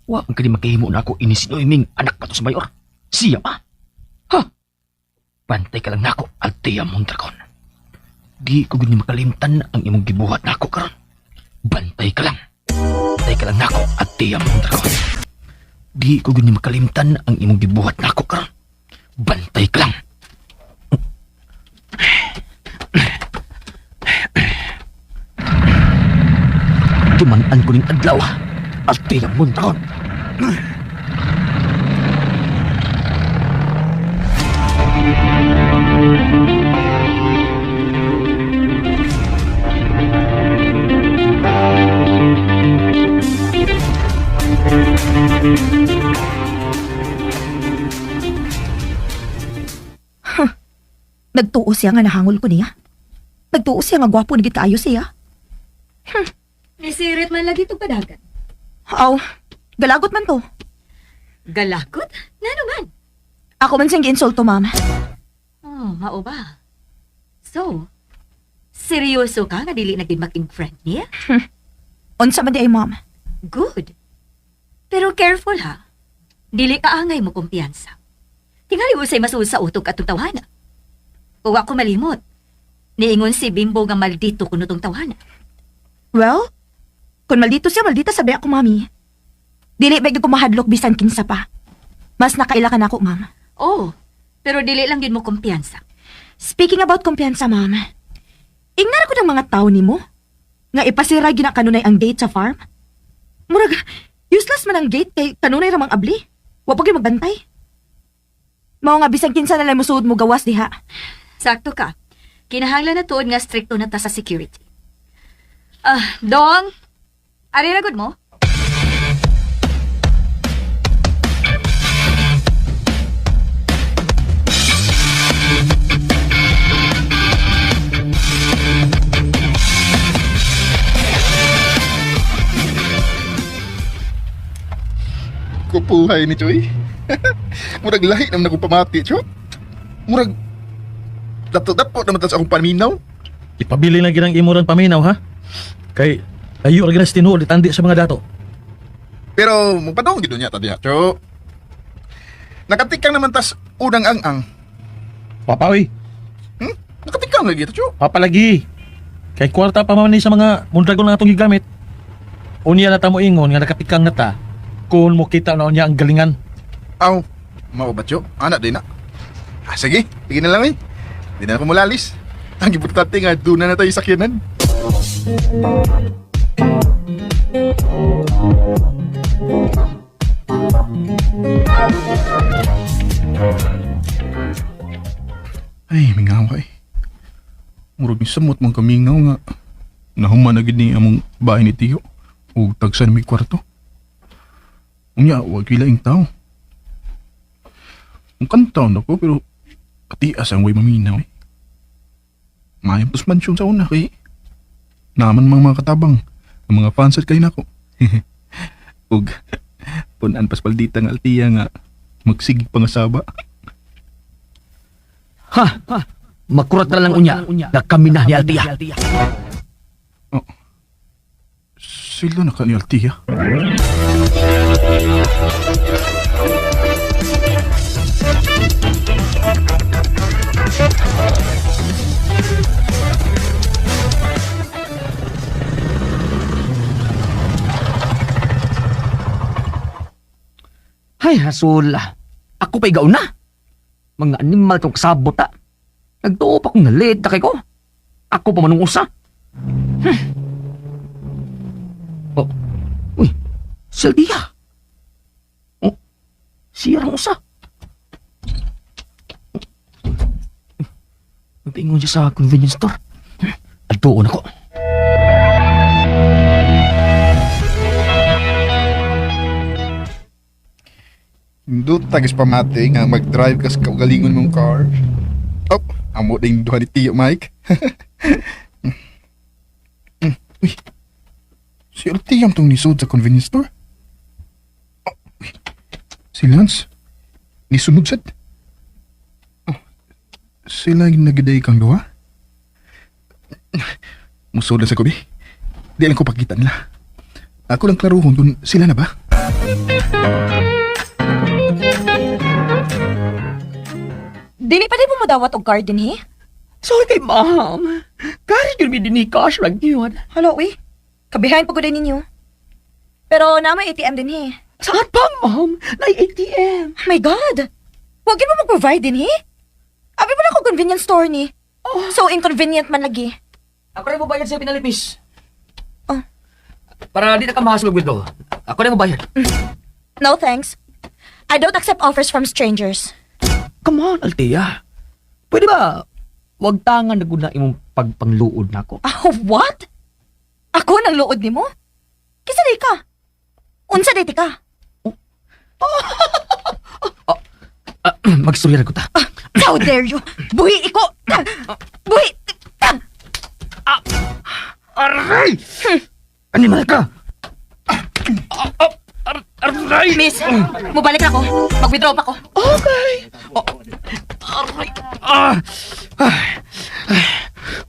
Wa ang kani makahimo na ako ini si Noeming anak pa to sa mayor. Siya pa. Ha? Pantay ka lang nako Althea Mondragon. Di ko gini makalimtan ang imong gibuhat nako karon. Bantay ka lang. Bantay ka lang nako Althea Mondragon. Di ko gini makalimtan ang imong gibuhat nako karon. Bantay ka lang. Dumanan ko ning adlaw at tilang muntaon. Nagtuo siya nga nahangol ko niya. Nagtuo siya nga gwapo ni kaayo siya. Nisirit man lagi itong padagan. Aw, galagot man to. Galakot? Nga naman. Ako man siyang gi-insulto, ma'am. Oh, mao ba? So, seryoso ka nga dili naging maging friend niya? Unsa man di ay, ma'am? Good. Pero careful ha. Dili ka angay mo kumpiyansa. Tingali usay masud sa utok at tawhana. Kung ako malimot, niingon si Bimbo nga maldito kuno tong tawhana. Well, kung maldito siya, maldita sabi ako, mami. Dili ba ko mahadlok bisan kinsa pa. Mas nakaila ka na ako, ma'am. Oh, pero dili lang yun mo kumpiyansa. Speaking about kumpiyansa, ma'am. Ingnar ko ng mga tao ni mo. Nga ipasira gina kanunay ang gate sa farm. Murag, useless man ang gate kay kanunay ramang abli. Wa pa gyud magbantay. Mao nga bisan kinsa na lang musuod mo gawas diha. Sakto ka. Kinahanglan na tuod nga stricto na ta sa security. Dong! Ari na good mo? Kupuhay ni Choy. Murag lahi naman akong pamati, Cho. Murag dato-dapo naman tas akong paminaw. Ipabili na ginang imuran paminaw ha. Kay ayo ra ginas tinuod itandi sa mga dato. Pero magpadong gid niya tadi, Cho. Nakatikang naman tas unang ang-ang. Papawi, Nakatikang lagi ito, Cho. papalagi. Kay kwarta pa man ni sa mga Mondragon na atong gigamit. Unya na ta mo ingon nga nakatikang na ta. Kung mo kita na niya ang galingan. Aw, mao ba, Cho? Anak din na. Sige, sige na lang eh. Di na ako mulalis. Ang importante nga, doon na tayo sakyanan. Ay, mingawa eh. Murag ni samot mong kamingaw nga. Nahuman na gid ni among bahay ni Tiyo. O tagsan may kwarto. Unya, wag kilaing tao. Ang kantaon ako, pero katias ang way maminaw eh. Mayang pas mansyon sa una kay naman mga katabang ang mga fansat kay nako. Ug punan pas paldita nga Althea nga magsigig pangasaba. Ha? Makurat na lang unya na kami na ni Althea. Oh. Sila na ka ni Althea. Ay, hasul. Ako pa igaw na. Mga animal tong kasabot ta. Nagtuo pa kong nalit na kay ko. Ako pa manong usa. Oh. Uy, si Althea. Oh, siya rang usa. Nagpaingon siya sa convenience store. Altuon ako. Indot tagis pamati nga mag-drive ka sa kaugalingon mong car. Oh, amo ding duha ni Tiyo Mike. Uy, si Althea ang tong nisod sa convenience store. Oh, uy, si Lance. Nisunog sad. Oh, sila yung nagaday kang duha? Musod na sa kubi. Di lang ko pakita nila. Ako lang klaruhon kung sila na ba? Dili pa din mo madawat og card din, he? Sorry kay ma'am. Kari yun may dinikash lang yun. Hello, uy. Kabihain pa ko din ninyo. Pero na may ATM din, he. Saan pa, ma'am? Na-ATM. My God! Huwag mo mag-provide din, he? Abi mo na ko convenience store ni. So inconvenient man lagi. Ako rin mo bayad sa pinalit, miss. Oh. Para di na ka mahasulog withdraw. Ako rin mo bayad. No thanks. I don't accept offers from strangers. Come on, Althea. Pwede ba? Huwag tangan na guna imong pagpangluod na ako. What? Ako nang luod ni mo? Kisa di ka? Unsa di ka? Magstorya na ko ta. How dare you? Buhi iko! Buhi! Aray! Animal ka! Aray! Miss, mubalik ako. Mag-withdraw pa ko. Okay. Aray!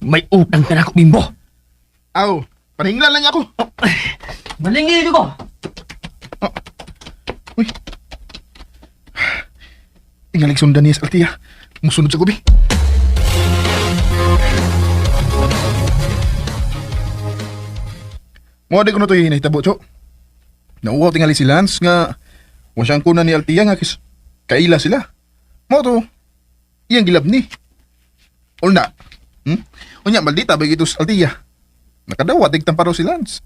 May utang ka na ako, Bimbo. Aw, paninglan lang ako. Malingil ko. Uy. Tingaling sundan niya sa Althea. Musunod sa kubi. Mga di ko na ito hinahitabo, Chok. Nauwaw tingali si Lance nga wasyang kunan ni Althea nga kaila sila. Mga to, iyang gilab ni. O na. Unya, maldita ba ito sa Althea? Nakadawat, tigtan pa raw si Lance.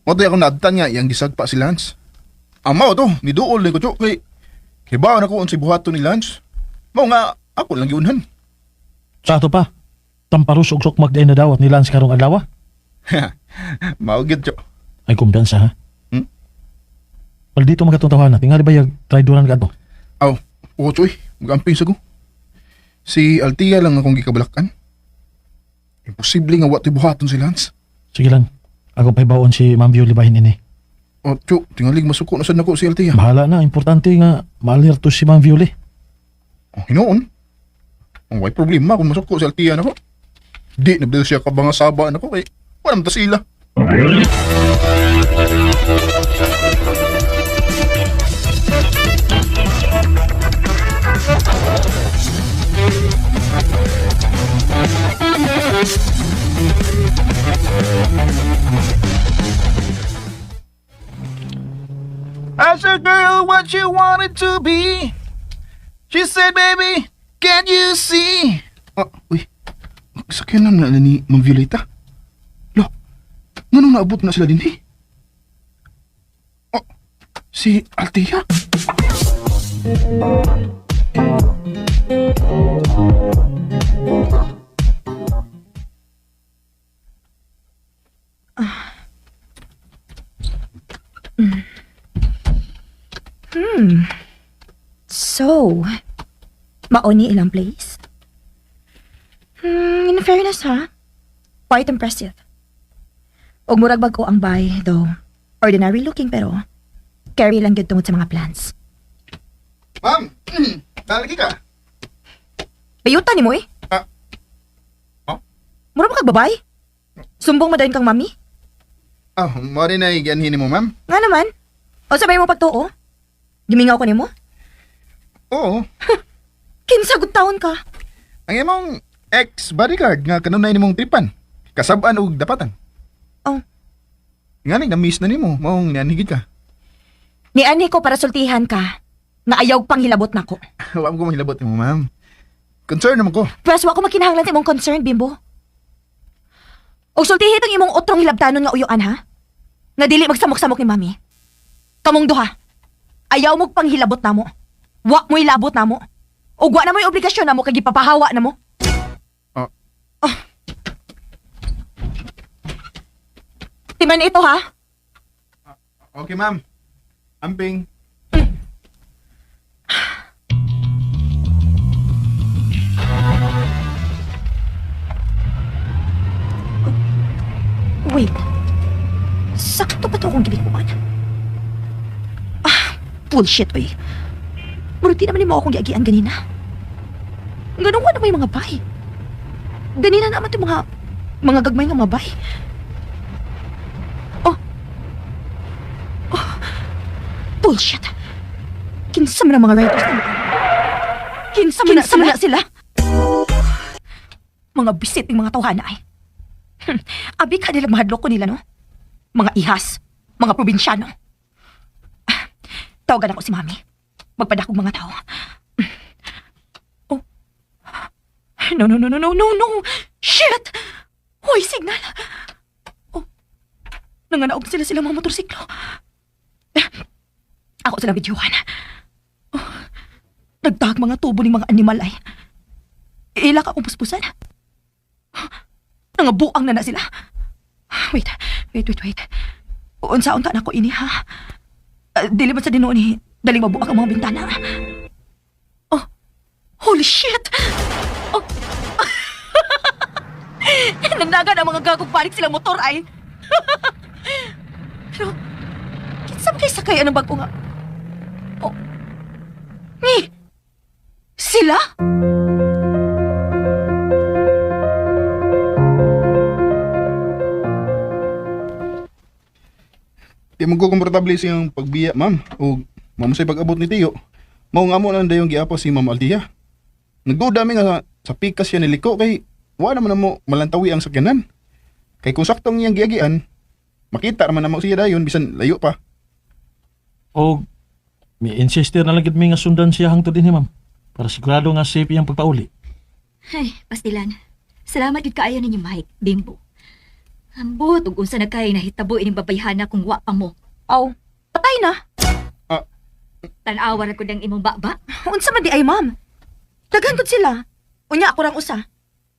Mga to, akong naabtan nga, iyang gisagpa si Lance. Amaw to, niduol ni ko, Chok. Kay baon ako si buhato ni Lance. Mao nga, ako lang giunhan. Sa ato pa, tamparus og sok magday na dawat ni Lance karong adlaw. Maugid, Chok. Ay kumpiyansa ha. Wal dito magatong tawanan, tingali ba yung traidoran ka to? Aw, oo, Choy. Magamping sa ko. Si Althea lang akong gikabalakan. Imposible nga wati buhaton si Lance. Sige lang, ako pa'y baon si Ma'am Violet bahin ini. O, Chok, tingalig masuko na sad nako si Althea. Bahala na, importante nga maalir to si Ma'am Violet. Oh, hinoon. Ang way problema kung masuko si Althea nako. Di na ba siya kabangasaba nako kay wala man ta sila. Ask a girl what she wanted to be. She said, baby, can't you see? Uy, sakyan na ni Ma'am Violeta. Lo, nganong naabot na sila din eh? Si Althea? So, maoni ilang place? In fairness ha, quite impressive. Og murag bag ko ang bay, though ordinary looking pero carry lang gyud tungod sa mga plans. Ma'am, nalagi ka? Bayutan ni mo eh. Mura ba kag babay? Sumbong madayon kang mami? Mo rin na iganhin mo, ma'am? Nga naman. O sabay mo pagtuo? Gimingaw ko ni mo? Oo. Kinsagot taon ka. Ang imong ex-bodyguard nga kanunay nimong tripan. Kasabaan og dapatan. Oh. Nga na-miss na nimo, maong nianhigid ka. Niani ko para sultihan ka. Nga ayaw pang hilabot na ko. Huwag ko mahilabot mo, ma'am. Concern naman ko. Pero wa ko makinahanglan sa imong concern, Bimbo. Og sultihin ang imong utrong hilabtanon nga uyuan, ha? Nga dili magsamok-samok ni Mami. Kamong duha. Ayaw mo pang hilabot na mo. Wa mo'y labot na mo. Og wa na mo'y obligasyon na mo kag ipapahawa na mo. Timan ito, ha? Okay, ma'am. Amping. Wait. Sakto ba ito akong gibikuan? Bullshit, oy. Murag di naman ni mo akong giagian ganina. Ganun ko na may mga bay. Ganina naman yung mga gagmay nga mga bay. Bullshit. Kinsa man ang mga writers na Kinsa man na sila? Mga bisit ng mga tawhana ay. Abi ka nila mahadlok ko nila, no? Mga ihas, mga probinsyano. Tawagan ako si Mami. Magpadakog mga tao. Oh. No. Shit! Hoy, signal! Oh. Nanganaog sila mga motorsiklo. Ako sila videohan. Oh. Nagtahag mga tubo ng mga animal ay. Ila ka akong puspusan. Nangabuang na sila. Wait. Unsaon ka na ko ini, ha? Dili man sa dinuon ni daling mabuak ang mga bintana. Oh, holy shit! Oh. Nandagan ang mga gagong balik silang motor ay. Pero, kinsa ba kayo sakay ng bago nga? Oh. Ni! Sila? Di mo ko komportable siyang pagbiya, ma'am. O mamusay pag-abot ni Tiyo. Mao nga mo lang dayong giapo si Ma'am Altia. Nagduda mi nga sa pikas siya niliko kay wala naman na mo malantawi ang sakyanan. Kay kung saktong iyang giagian, makita naman na mo siya dayon bisan layo pa. O, may insister na lang gid mi nga sundan siya hangtod din ma'am. Para sigurado nga safe iyang pagpauli. Ay, pastilan. Salamat yun kaayo ninyo, Mike, Bimbo. Ambot, ug unsa na kay nahitabo ining babayhana kung wa pa mo. Aw, patay na. Tan-awa ra ko dang imong baba. Unsa man di ay, ma'am? Daghan gud sila. Unya ako rang usa.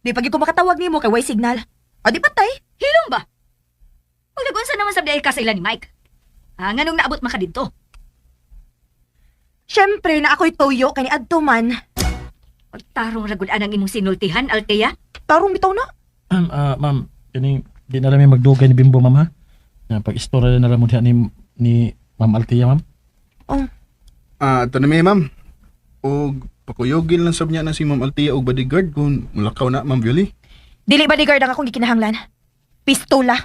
Di pagi ko makatawag nimo kay way signal. O di patay. Hilong ba? Ug unsa naman sabdi ay ka sa ila ni Mike? Nganong naabot man ka didto? Syempre na ako'y toyo kay ni adto man. Pagtarong ragud-an ang imong sinultihan, Altea. Tarong bitaw na. Ma'am, kaning di na lang may magdugay ni Bimbo, ma'am, ha? Na pag-istorya na lang mo diha ni Ma'am Altia, ma'am. Oh, Ito na may ma'am. O pakuyogin lang sab niya na si Ma'am Altia og bodyguard kung mulakaw na, Ma'am Violi. dili bodyguard ang akong gikinahanglan. Pistola.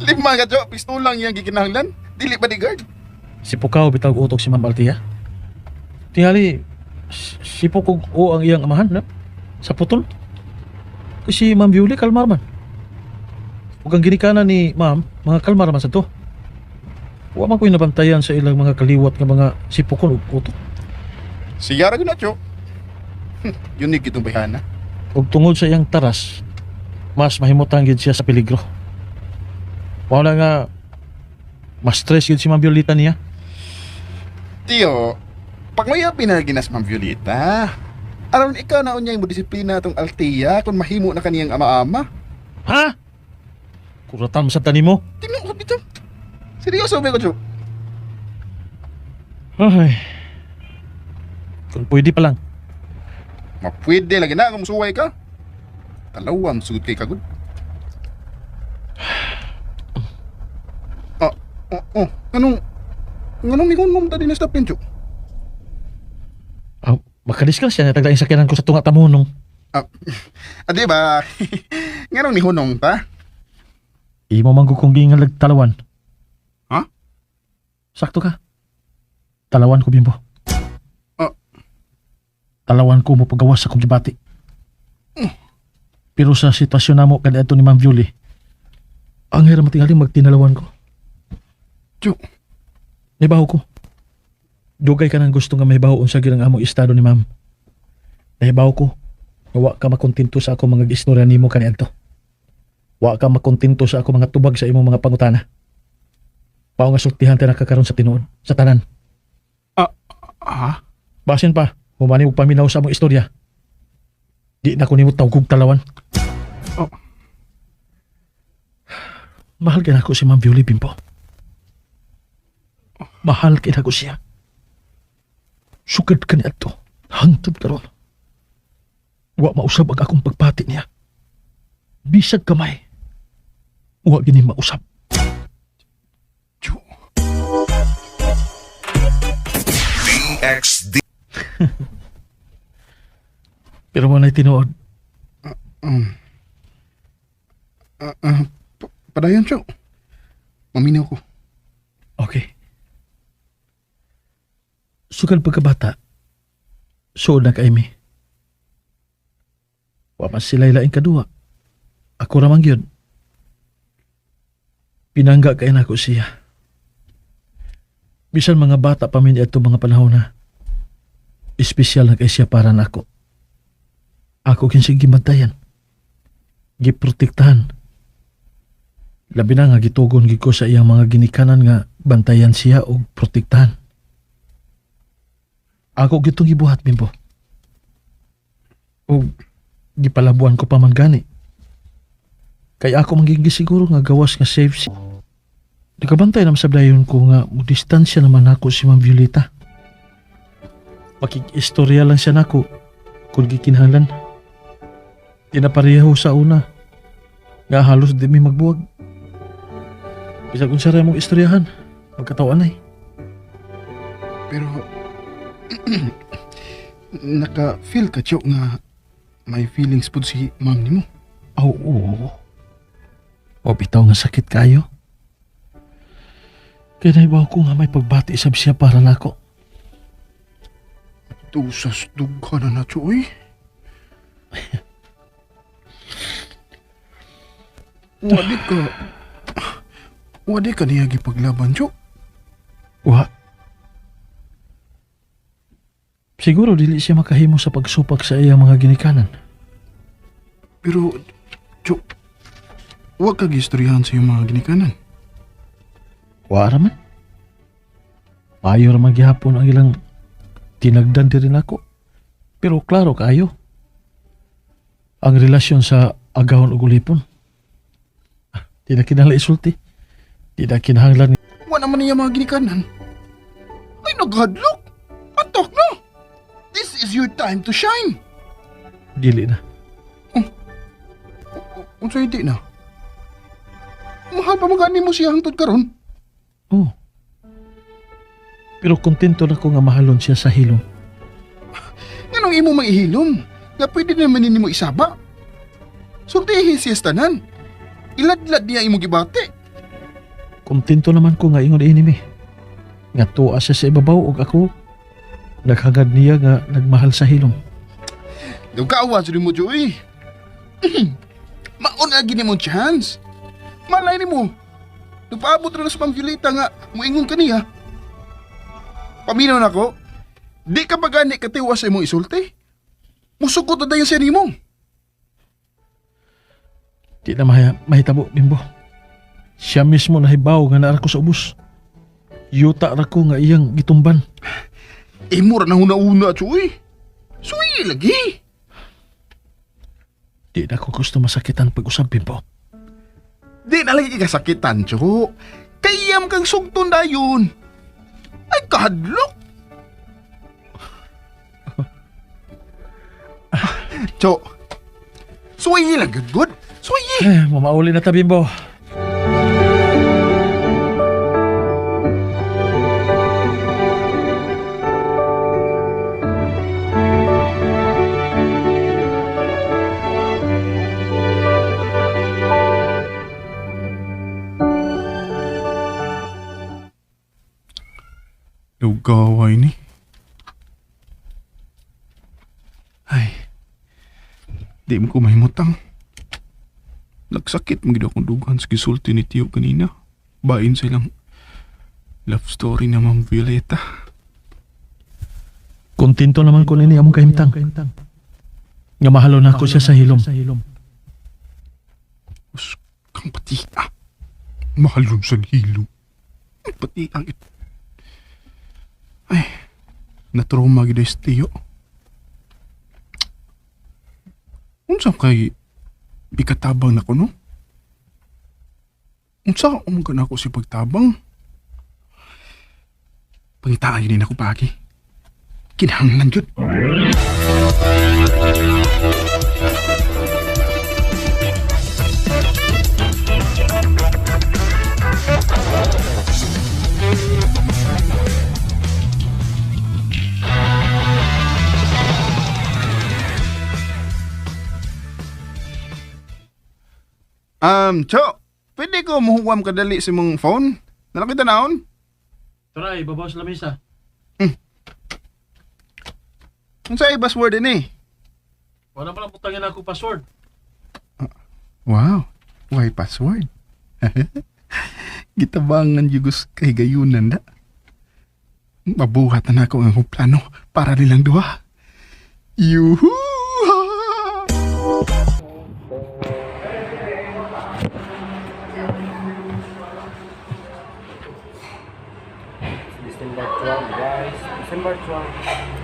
Lima ka, Jo. Pistolang iyang gikinahanglan. Dili bodyguard. Si Pukaw bitaw utok si Ma'am Altia. Tingali, si Pukog o ang iyang amahan, na? Sa putol. Kasi Ma'am Violi, kalmar man. Huwag ang ginikanan ni Ma'am, mga kalmar man sa to. Huwag man ko'y nabantayan sa ilang mga kaliwat nga mga si Pukol o utok. Siya ra na, Jo. Unique itong bayhana. Ug tungod sa iyang taras, mas mahimutang gid siya sa peligro. Wala nga, mas stress gid si Ma'am Violeta niya. Tiyo, pag may pinaginas Ma'am Violeta, aron ikaw na unyay mo disiplina atong Altia kung mahimo na kaniyang ama-ama. Ha? Kuratan mo sa tani mo. Tinuod dito. Seryoso ba ko, Jo? Ay. Kung pwede pa lang. Mapwede lagi na kung musuway ka. Talawang sugod kay kagod. Anong mingon mo tadi na stop yun, Jo? Makadiskas siya na tagdaing sakyanan ko sa tunga tamunong. Di ba? Nganong ni Hunong ta? Imo manggukong gingalag talawan. Ha? Sakto ka. Talawan ko, Bimbo. Ah. Talawan ko mo pagawas sa kong gibati. Pero sa sitwasyon namo kada ito ni Ma'am Violi, ang hirap matingali magtinalawan ko. Jo. Nahibaho ko. Dugay ka ng gusto nga mahibaho unsa gyud ang among estado ni Ma'am. Nahibaho ko. Wa ka makontento sa ako mga istorya nimo kaniadto. Wa ka makontento sa ako mga tubag sa imong mga pangutana. Pao nga sultihan ta nakakaron sa tinuod, sa tanan. Basin pa, humani og paminaw sa among istorya. Di na ko nimo tawgog talawan. Oh. Mahal kaya ako si Ma'am Violi, Bimbo. Mahal kaya ako siya. Sugad ka niya ito. Hantod karon. Wa mausab ang akong pagpati niya. Bisag kamay. Wa gini mausab. Jo. DXD. Pero mo na'y tinuod. Padayon, Jo. Maminaw ko. Okay. Sugad pagkabata, suod na kay mi. Wa man sila ilaing kadua. Ako ramang yun. Pinangga kay nako siya. Bisan mga bata pa min ito mga panahon na. Espesyal na kay siya para nako. Ako kinsig gibantayan. Giprotektahan. Labi na nga gitugon gid ko sa iyang mga ginikanan nga bantayan siya o protektahan. Ako gitong gibuhat, Bimbo. O gipalabuan ko pa man gani. Kaya ako magiging siguro nga gawas nga safe siya. Nakabantay naman sa dayon ko nga distansya naman ako si Ma'am Violeta. Makikistorya lang siya nako kung gikinahanglan. Tinapareho sa una nga halos di mi magbuwag. Bisa kung saray mong istoryahan, magkatawan ay. Pero, naka-feel ka, Jo, nga may feelings po si ma'am ni mo. Oo. O bitaw nga sakit kayo. Kaya naibaw ko nga may pagbati isab siya para nako. Tusas dugha na Jo, eh. Wadi ka niya gipaglaban, Jo. Wa. Siguro dili siya makahimo sa pagsupak sa iyang mga ginikanan. Pero, Jo, huwag kag istoryahan sa iyong mga ginikanan. Wa raman. Maayo raman gihapon ang ilang tinagdan din rin ako. Pero klaro kayo. Ang relasyon sa agahon ug ulipon. Di na kinahanglan isulti. Di na kinahanglan Wa naman niya mga ginikanan. Ay, naghadlok. Atok na. This is your time to shine. dili na. Unsa hindi na? Mahal pa magani mo siya hangtod karon. Oh. Pero kontento na ko nga mahalon siya sa hilom. Nganong imo maihilom? Nga pwede naman nimo isaba. Sultihi siya tanan. Iladlad niya imo gibate. Kontento naman ko nga ingon inimi. Nga tuwa siya sa ibabaw ug ako naghangad niya nga nagmahal sa hilom. Daw kaawas rin mo, Joey. Maon na gini mo chance. Malay ni mo. Nagpaabot na sa Ma'am Violeta nga muingon ka niya. Paminaw na ko, di ka ba gani katiwa sa imong isulti? Musugot na dayon siya ni mo. Di na mahitabo, Bimbo. Siya mismo nahibaw nga naara ko sa ubos. Yuta ra ko nga iyang gitumban. Imo ra na huna-una, Joey. Suwi lagi. Di na ko gusto masakitan pag-usap, Bimbo. Di na lagi kasakitan, Jo. Kayam kang sugton dayon. Ay, kahadlok. Jo, suwi lang, good. Suwi. Mamauli na ta, Bimbo. Gaway ni. Ay, di mo ko mahimutang. Nagsakit mga akong dugan sa gisulti ni Tiyo kanina. Bain silang love story na Ma'am Violeta. Kontento naman ko nini among kahimtang. Nga mahalo na ako siya sa hilom. Us, kang pati mahalon sa hilo. Pati ang ay, natrauma gid sa Tiyo. Unsa kay ikatabang na ko, no? Unsa umang na ako si pagtabang? Pangitaan yun ako pagi. Kinahanglan yun. Cho, pwede ko muhuwam kadali sa mong phone? Nalakita naon? Try, babaw sa lamisa. Ang sa'yo password din eh. Wala pa lang putangin ako password. Wow, why password? Gitabangan yugos kay gayunan na. Mabuhat na ako ang akong plano para nilang duha. Yuhu! December 12, guys. December 12.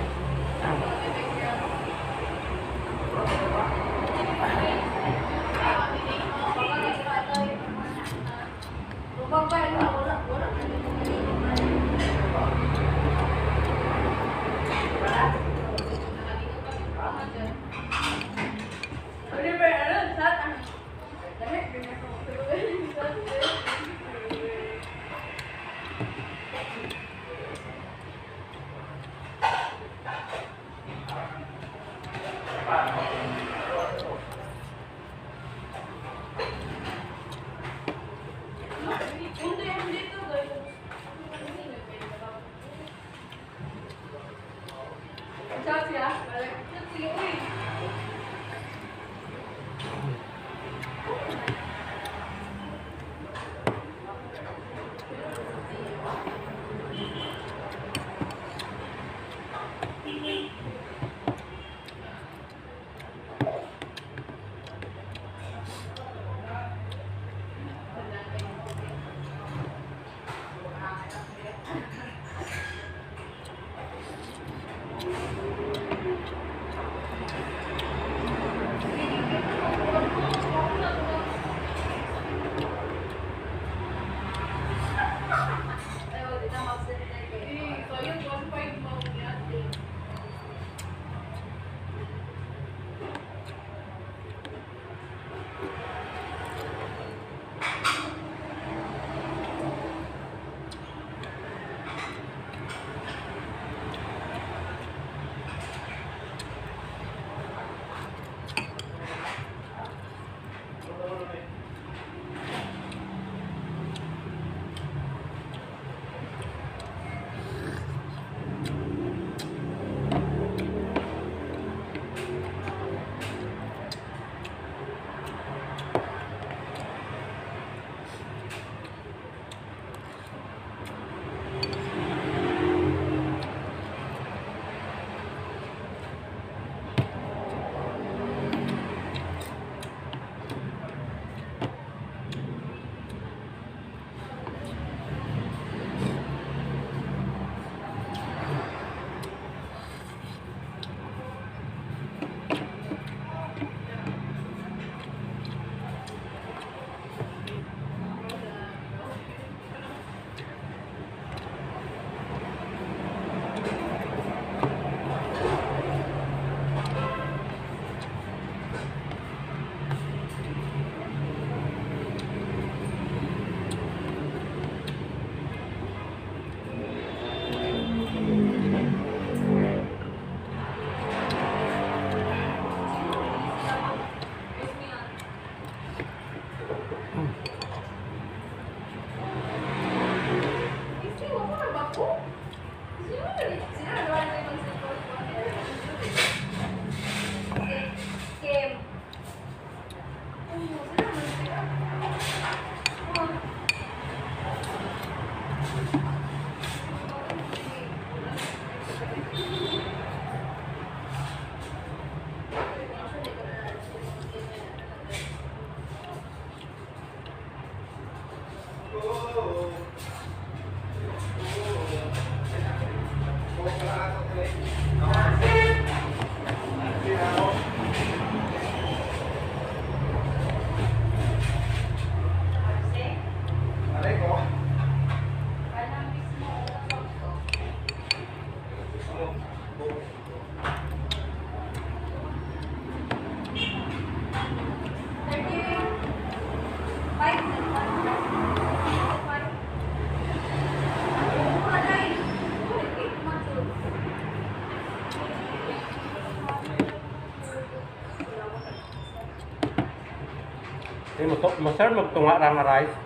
Sir, magtunga ra nga rice.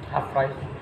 Half rice.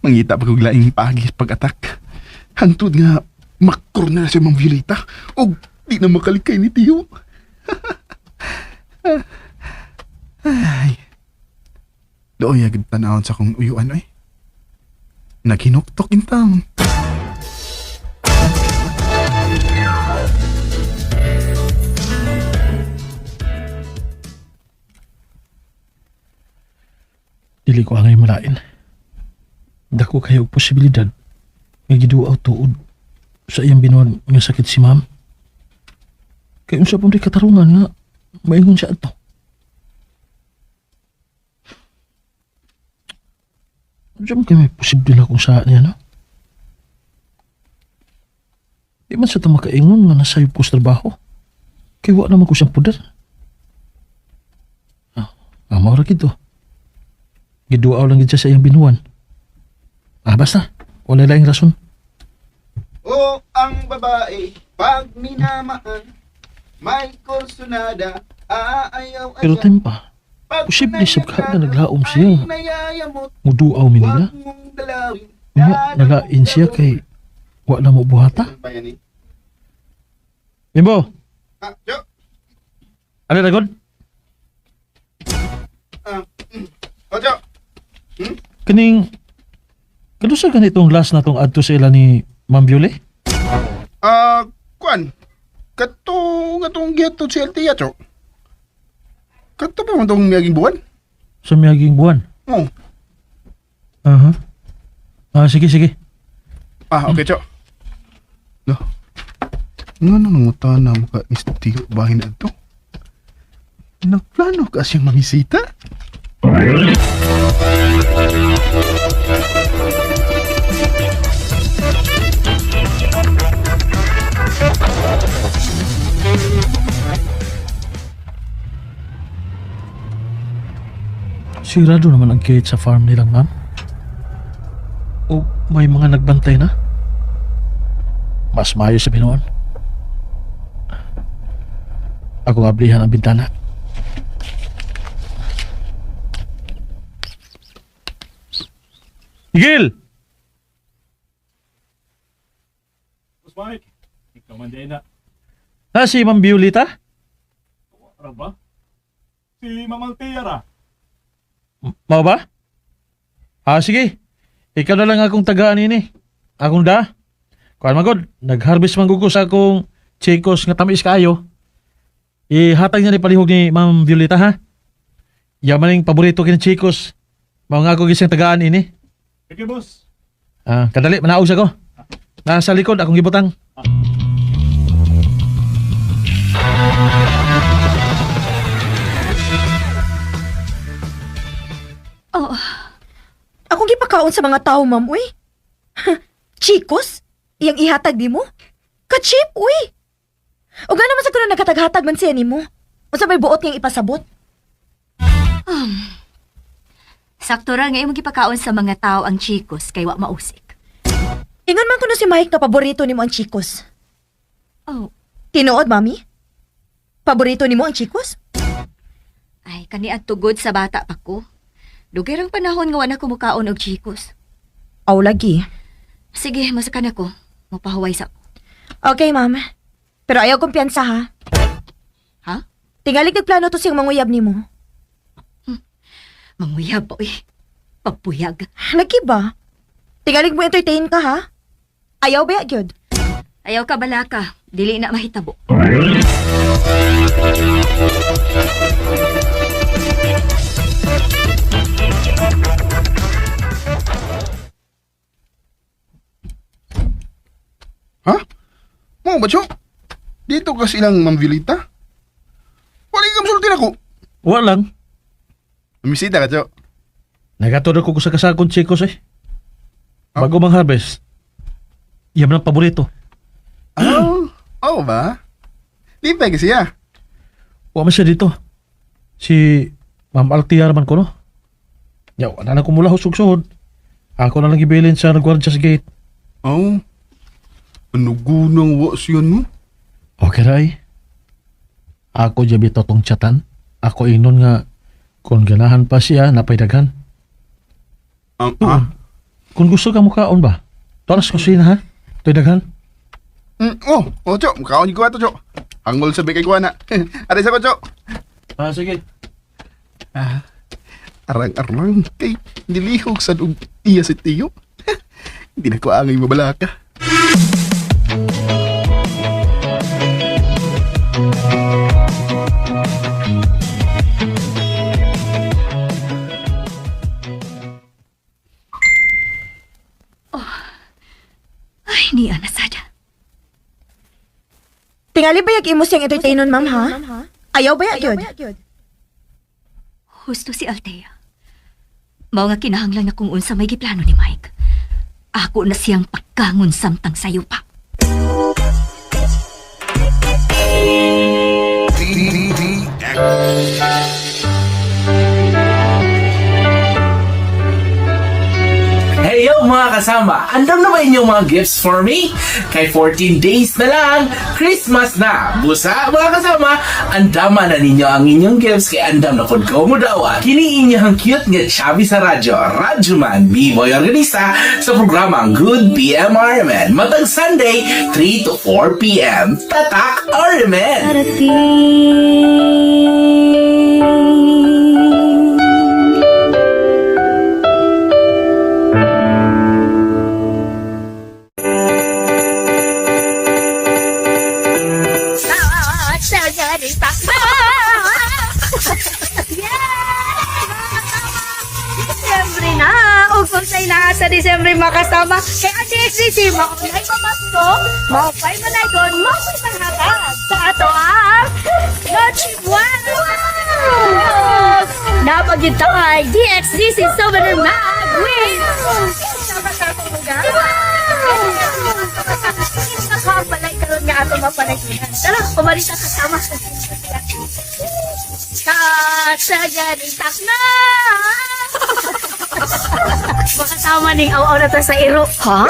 Mangita pa kong laing pagi pag-atak. Hantod nga, makor na siya Ma'am Violeta. O di na makalikay ni Tiyo. Ay. Dooy agad tanahon sa kong uyuan ay. Naghinuktok in taon. Dili ko angay malain. Dako kayo og posibilidad nga giduaw tuod sa iyang binuan nga sakit si ma'am. Kay unsa pa may katarungan nga maingon siya ato. Diyan kay may posible na kung saan niya, no? Di man sa ito makaingon nga nasayop ko sa trabaho. Kay wa naman ko siyang puder. Maura gito. Giduaw lang gid siya sa iyang binuan. Basta. Wala laing rason. O ang babae, pag minamaan, may kursunada, aayaw Pero time pa, posible sa ka na naglaom siya. Muduaw mi nila. Nga, nalain siya kay wa na mo buhata. Bimbo, ano na god? Ojo! Kaning, kano sa ganitong last na tong adto sa ila ni Ma'am Viole? Kuan. Kato nga tong gihatod si LT Yacho. Kato pa man tong miyaging buwan? Sa miyaging buwan? Oo. Aha. Sige, sige. Okay, Cho. No. Nga nangunguta na mo ka istiyo bahin na ito? Nagplano ka siyang mamisita? Sigurado naman ang gate sa farm nilang ma'am. O may mga nagbantay na? Mas maayos sa binuan. Ako ablihan ang bintana. Igil! Boss Mike, ikaw man din na. Si Ma'am Violeta? Ano ba? Si Mamal Tiara. Mau ba? Sige. Ikaw na lang akong tagaan ini. Akong da. Kuan magod, nag-harvest man gugo sa akong chikos nga tamis kaayo. Ihatag niya ni palihog ni Ma'am Violeta ha. Yaman yung paborito kin chikos. Mao nga ako gising tagaan ini. Sige, boss. Kadali, manaog sa ko. Nasa likod, akong gibutang. Oh, Akong gipakaon sa mga tao, ma'am, uy. Chikos? Iyang ihatag di mo? Ka-cheap, uy. O nga naman sa kuno nagkataghatag man siya ni mo. O sa may buot niyang ipasabot. sakto ra nga imong gipakaon sa mga tao ang chikos kay wa mausik. Ingon man kuno si Mike na paborito ni mo ang chikos. Oh, Tinuod, mami? Paborito ni mo ang chikos? ay kani tugod sa bata pa ko. Dugay rang panahon nga wala ko mukaon og chikos. Aw, lagi. Sige, masakan ako. Mapahuway sa ko. Okay, ma'am. Pero ayaw kumpiyansa, ha? Ha? Tingalig nagplano to siyang manguyab ni mo. Manguyab po eh. Pagpuyag. Lagi ba? Tingalig mo entertain ka, ha? Ayaw ba, gyud? Ayaw ka bala ka. Dili na mahitabo. Ha? Mau ba, Cho? Dito ka silang Ma'am Violeta? Wala ka masultin ako. Wa lang. Misita ka, Cho. Nagatod ako sa kasakon chikos eh. Bago mang harvest. Yaman ang paborito. Ba? Di pa kasi ya. Wa man siya dito. Si Ma'am Altiar man ko no. Yaw, na ko mula husog-suhod. Ako na lang ibilin sa nagwardya sa gate. Ano gunang wa siya no? Okay ray. Ako jabi totong chatan. Ako inon nga kung ganahan pa siya napay daghan. Kung gusto ka mukaon ba? Taras kusina ha? To'y daghan. Chok. Mukhaon yung kuha to, Chok. Hangol sabi kay kuha na. Aray sa ko, Chok. Sige. Arang-arang kay nilihog sa iya si Tiyo. Hindi na ko angay mabalaka. Ay, niya nasada. Tingali ba yung imo siyang entertainon, ma'am, ha? Ayaw ba yun? Husto si Althea. Mao nga kinahanglan nga kung unsa may giplano ni Mike. Ako na siyang pagkangon samtang sayo pa. Hey yo mga kasama, andam na ba inyong mga gifts for me? Kay 14 days na lang, Christmas na! Busa mga kasama, andama na ninyo ang inyong gifts kay andam na pod ko mo daw. Kini inyong cute nga chubby sa radyo, Radyo Man, B-Boy Organista sa programang Good PM RMN. Matag Sunday, 3 to 4 PM. Tatak RMN! Disyembre na! O kung sa'y na sa Disyembre makasama, kaya DXDC, makulay pa Pasko, maupay mo na doon, maupay panghatag sa ato ang Noche Buena! Napagintay, DXDC Souvenir Mag with sama-sama lugar. Nakabalay karoon nga ato mapalaginan. Tara, pumarita kasama sa Kasagarintak na! Makasama ning aw-aw na to sa iro. Ha?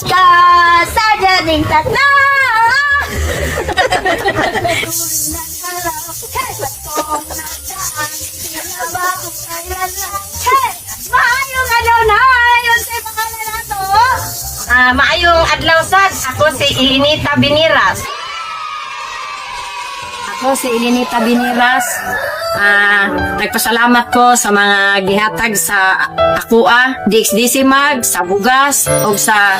Kasagarintak na! Maayong adlaw na! Yun sa pangalan na to! Maayong adlaw sad. Ako si Ilinita Biniras. Nagpasalamat ko sa mga gihatag sa akua, DXDC Mag, sa bugas, o sa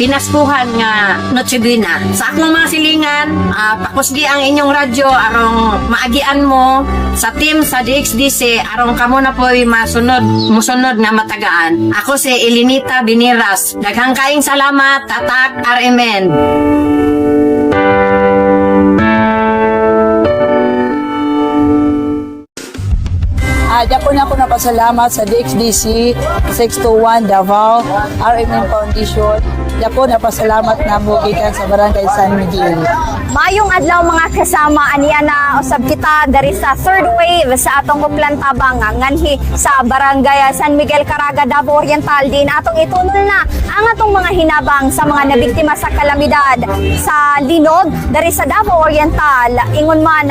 pinaskuhan nga Noche Buena. Sa akong mga silingan, pakusgi ang inyong radyo arong maagian mo sa team sa DXDC arong kamo na po'y musunod nga matagaan. Ako si Elinita Biniras. Daghang kaing salamat, Tatak RMN. Diyan po na ako napasalamat sa DXDC 621 Davao RMN Foundation. Diyan po napasalamat na mo gikan sa Barangay San Miguel. Mayong adlaw mga kasama, aniya na usab kita dari sa third wave sa atong Uplan Tabang nganhi sa Barangay San Miguel, Caraga, Davao Oriental. Din atong itunol na ang atong mga hinabang sa mga nabiktima sa kalamidad sa linog dari sa Davao Oriental. Ingon man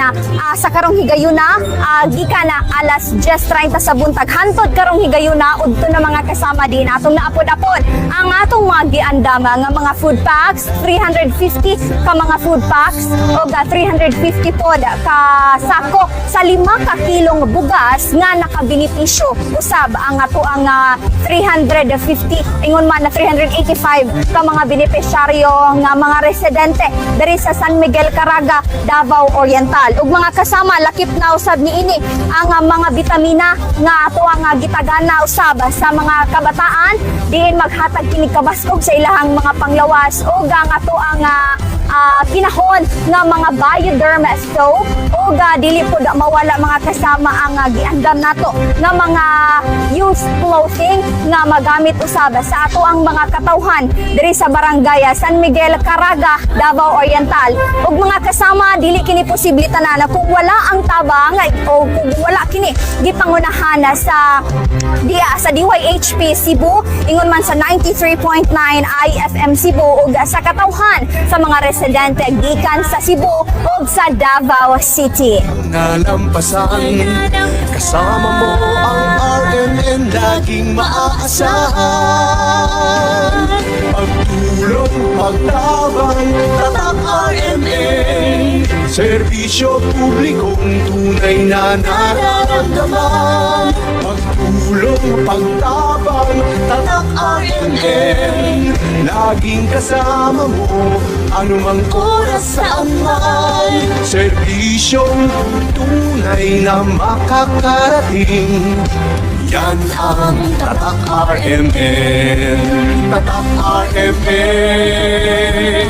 sa karong higayuna gikan na alas 10:30 sa buntag hantod karong higayuna udto na mga kasama din atong naapod-apod ang atong mga giandama nga mga food packs, 350 ka mga food packs o 350 pod ka sako sa 5 ka kilong bugas nga nakabinipisyo. Usab ang ato ang 350 ingon man na 385 ka mga benepisyaryo nga mga residente diri sa San Miguel, Caraga, Davao Oriental. Ug mga kasama, lakip na usab niini ang mga bitamina nga ato ang gitagana usab sa mga kabataan diin maghatag kini kabaskog sa ilahang mga panglawas ug ang ato ang pinahon nga mga Bioderm soap o dili po da mawala mga kasama ang giandam nato nga mga used clothing nga magamit usab sa ato ang mga katawhan diri sa barangay San Miguel, Caraga, Davao Oriental. Ug mga kasama, dili kini posible tanan kung wala ang tabang o kung wala kini gipangunahan sa DYHP Cebu, ingon man sa 93.9 IFM Cebu ug sa katawhan sa mga residente gikan sa Cebu ug sa Davao City. Nalampasan, kasama mo ang RMN laging maaasahan. Pagtulong, pagtabang, tatak RMN. Serbisyo publikong tunay na nararamdaman. Pagtulong, pagtabang, tatak RMN. Laging kasama mo, anumang oras saan man. Serbisyong tunay na makakarating. Yan ang Tatak RMN. Tatak RMN.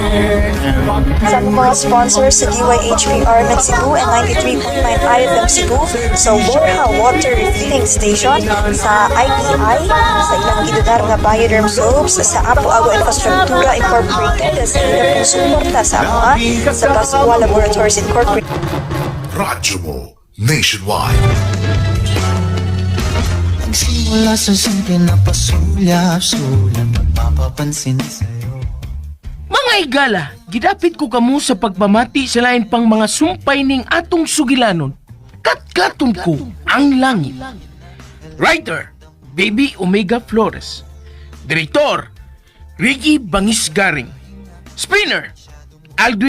Sa mga sponsors sa DYHPR Med Cebu and 93.9 IFM Cebu, sa Borja Water Refilling Station, sa IPI, sa ilang gilugar nga Bioderm Soaps, sa Apo Agua Infrastruktura Incorporated, sa ilang suporta sa mga sa Pascua Laboratories Incorporated. Radyo mo nationwide. Simula sa simple na pasulyap-sulat, magpapapansin sa'yo. Mga igala, gidapit ko kamo sa pagpamati sa lain pang mga sumpay ning atong sugilanon. Katkaton ko ang langit. Writer, Baby Omega Flores. Direktor, Ricky Bangis Garing. Spinner, Aldwin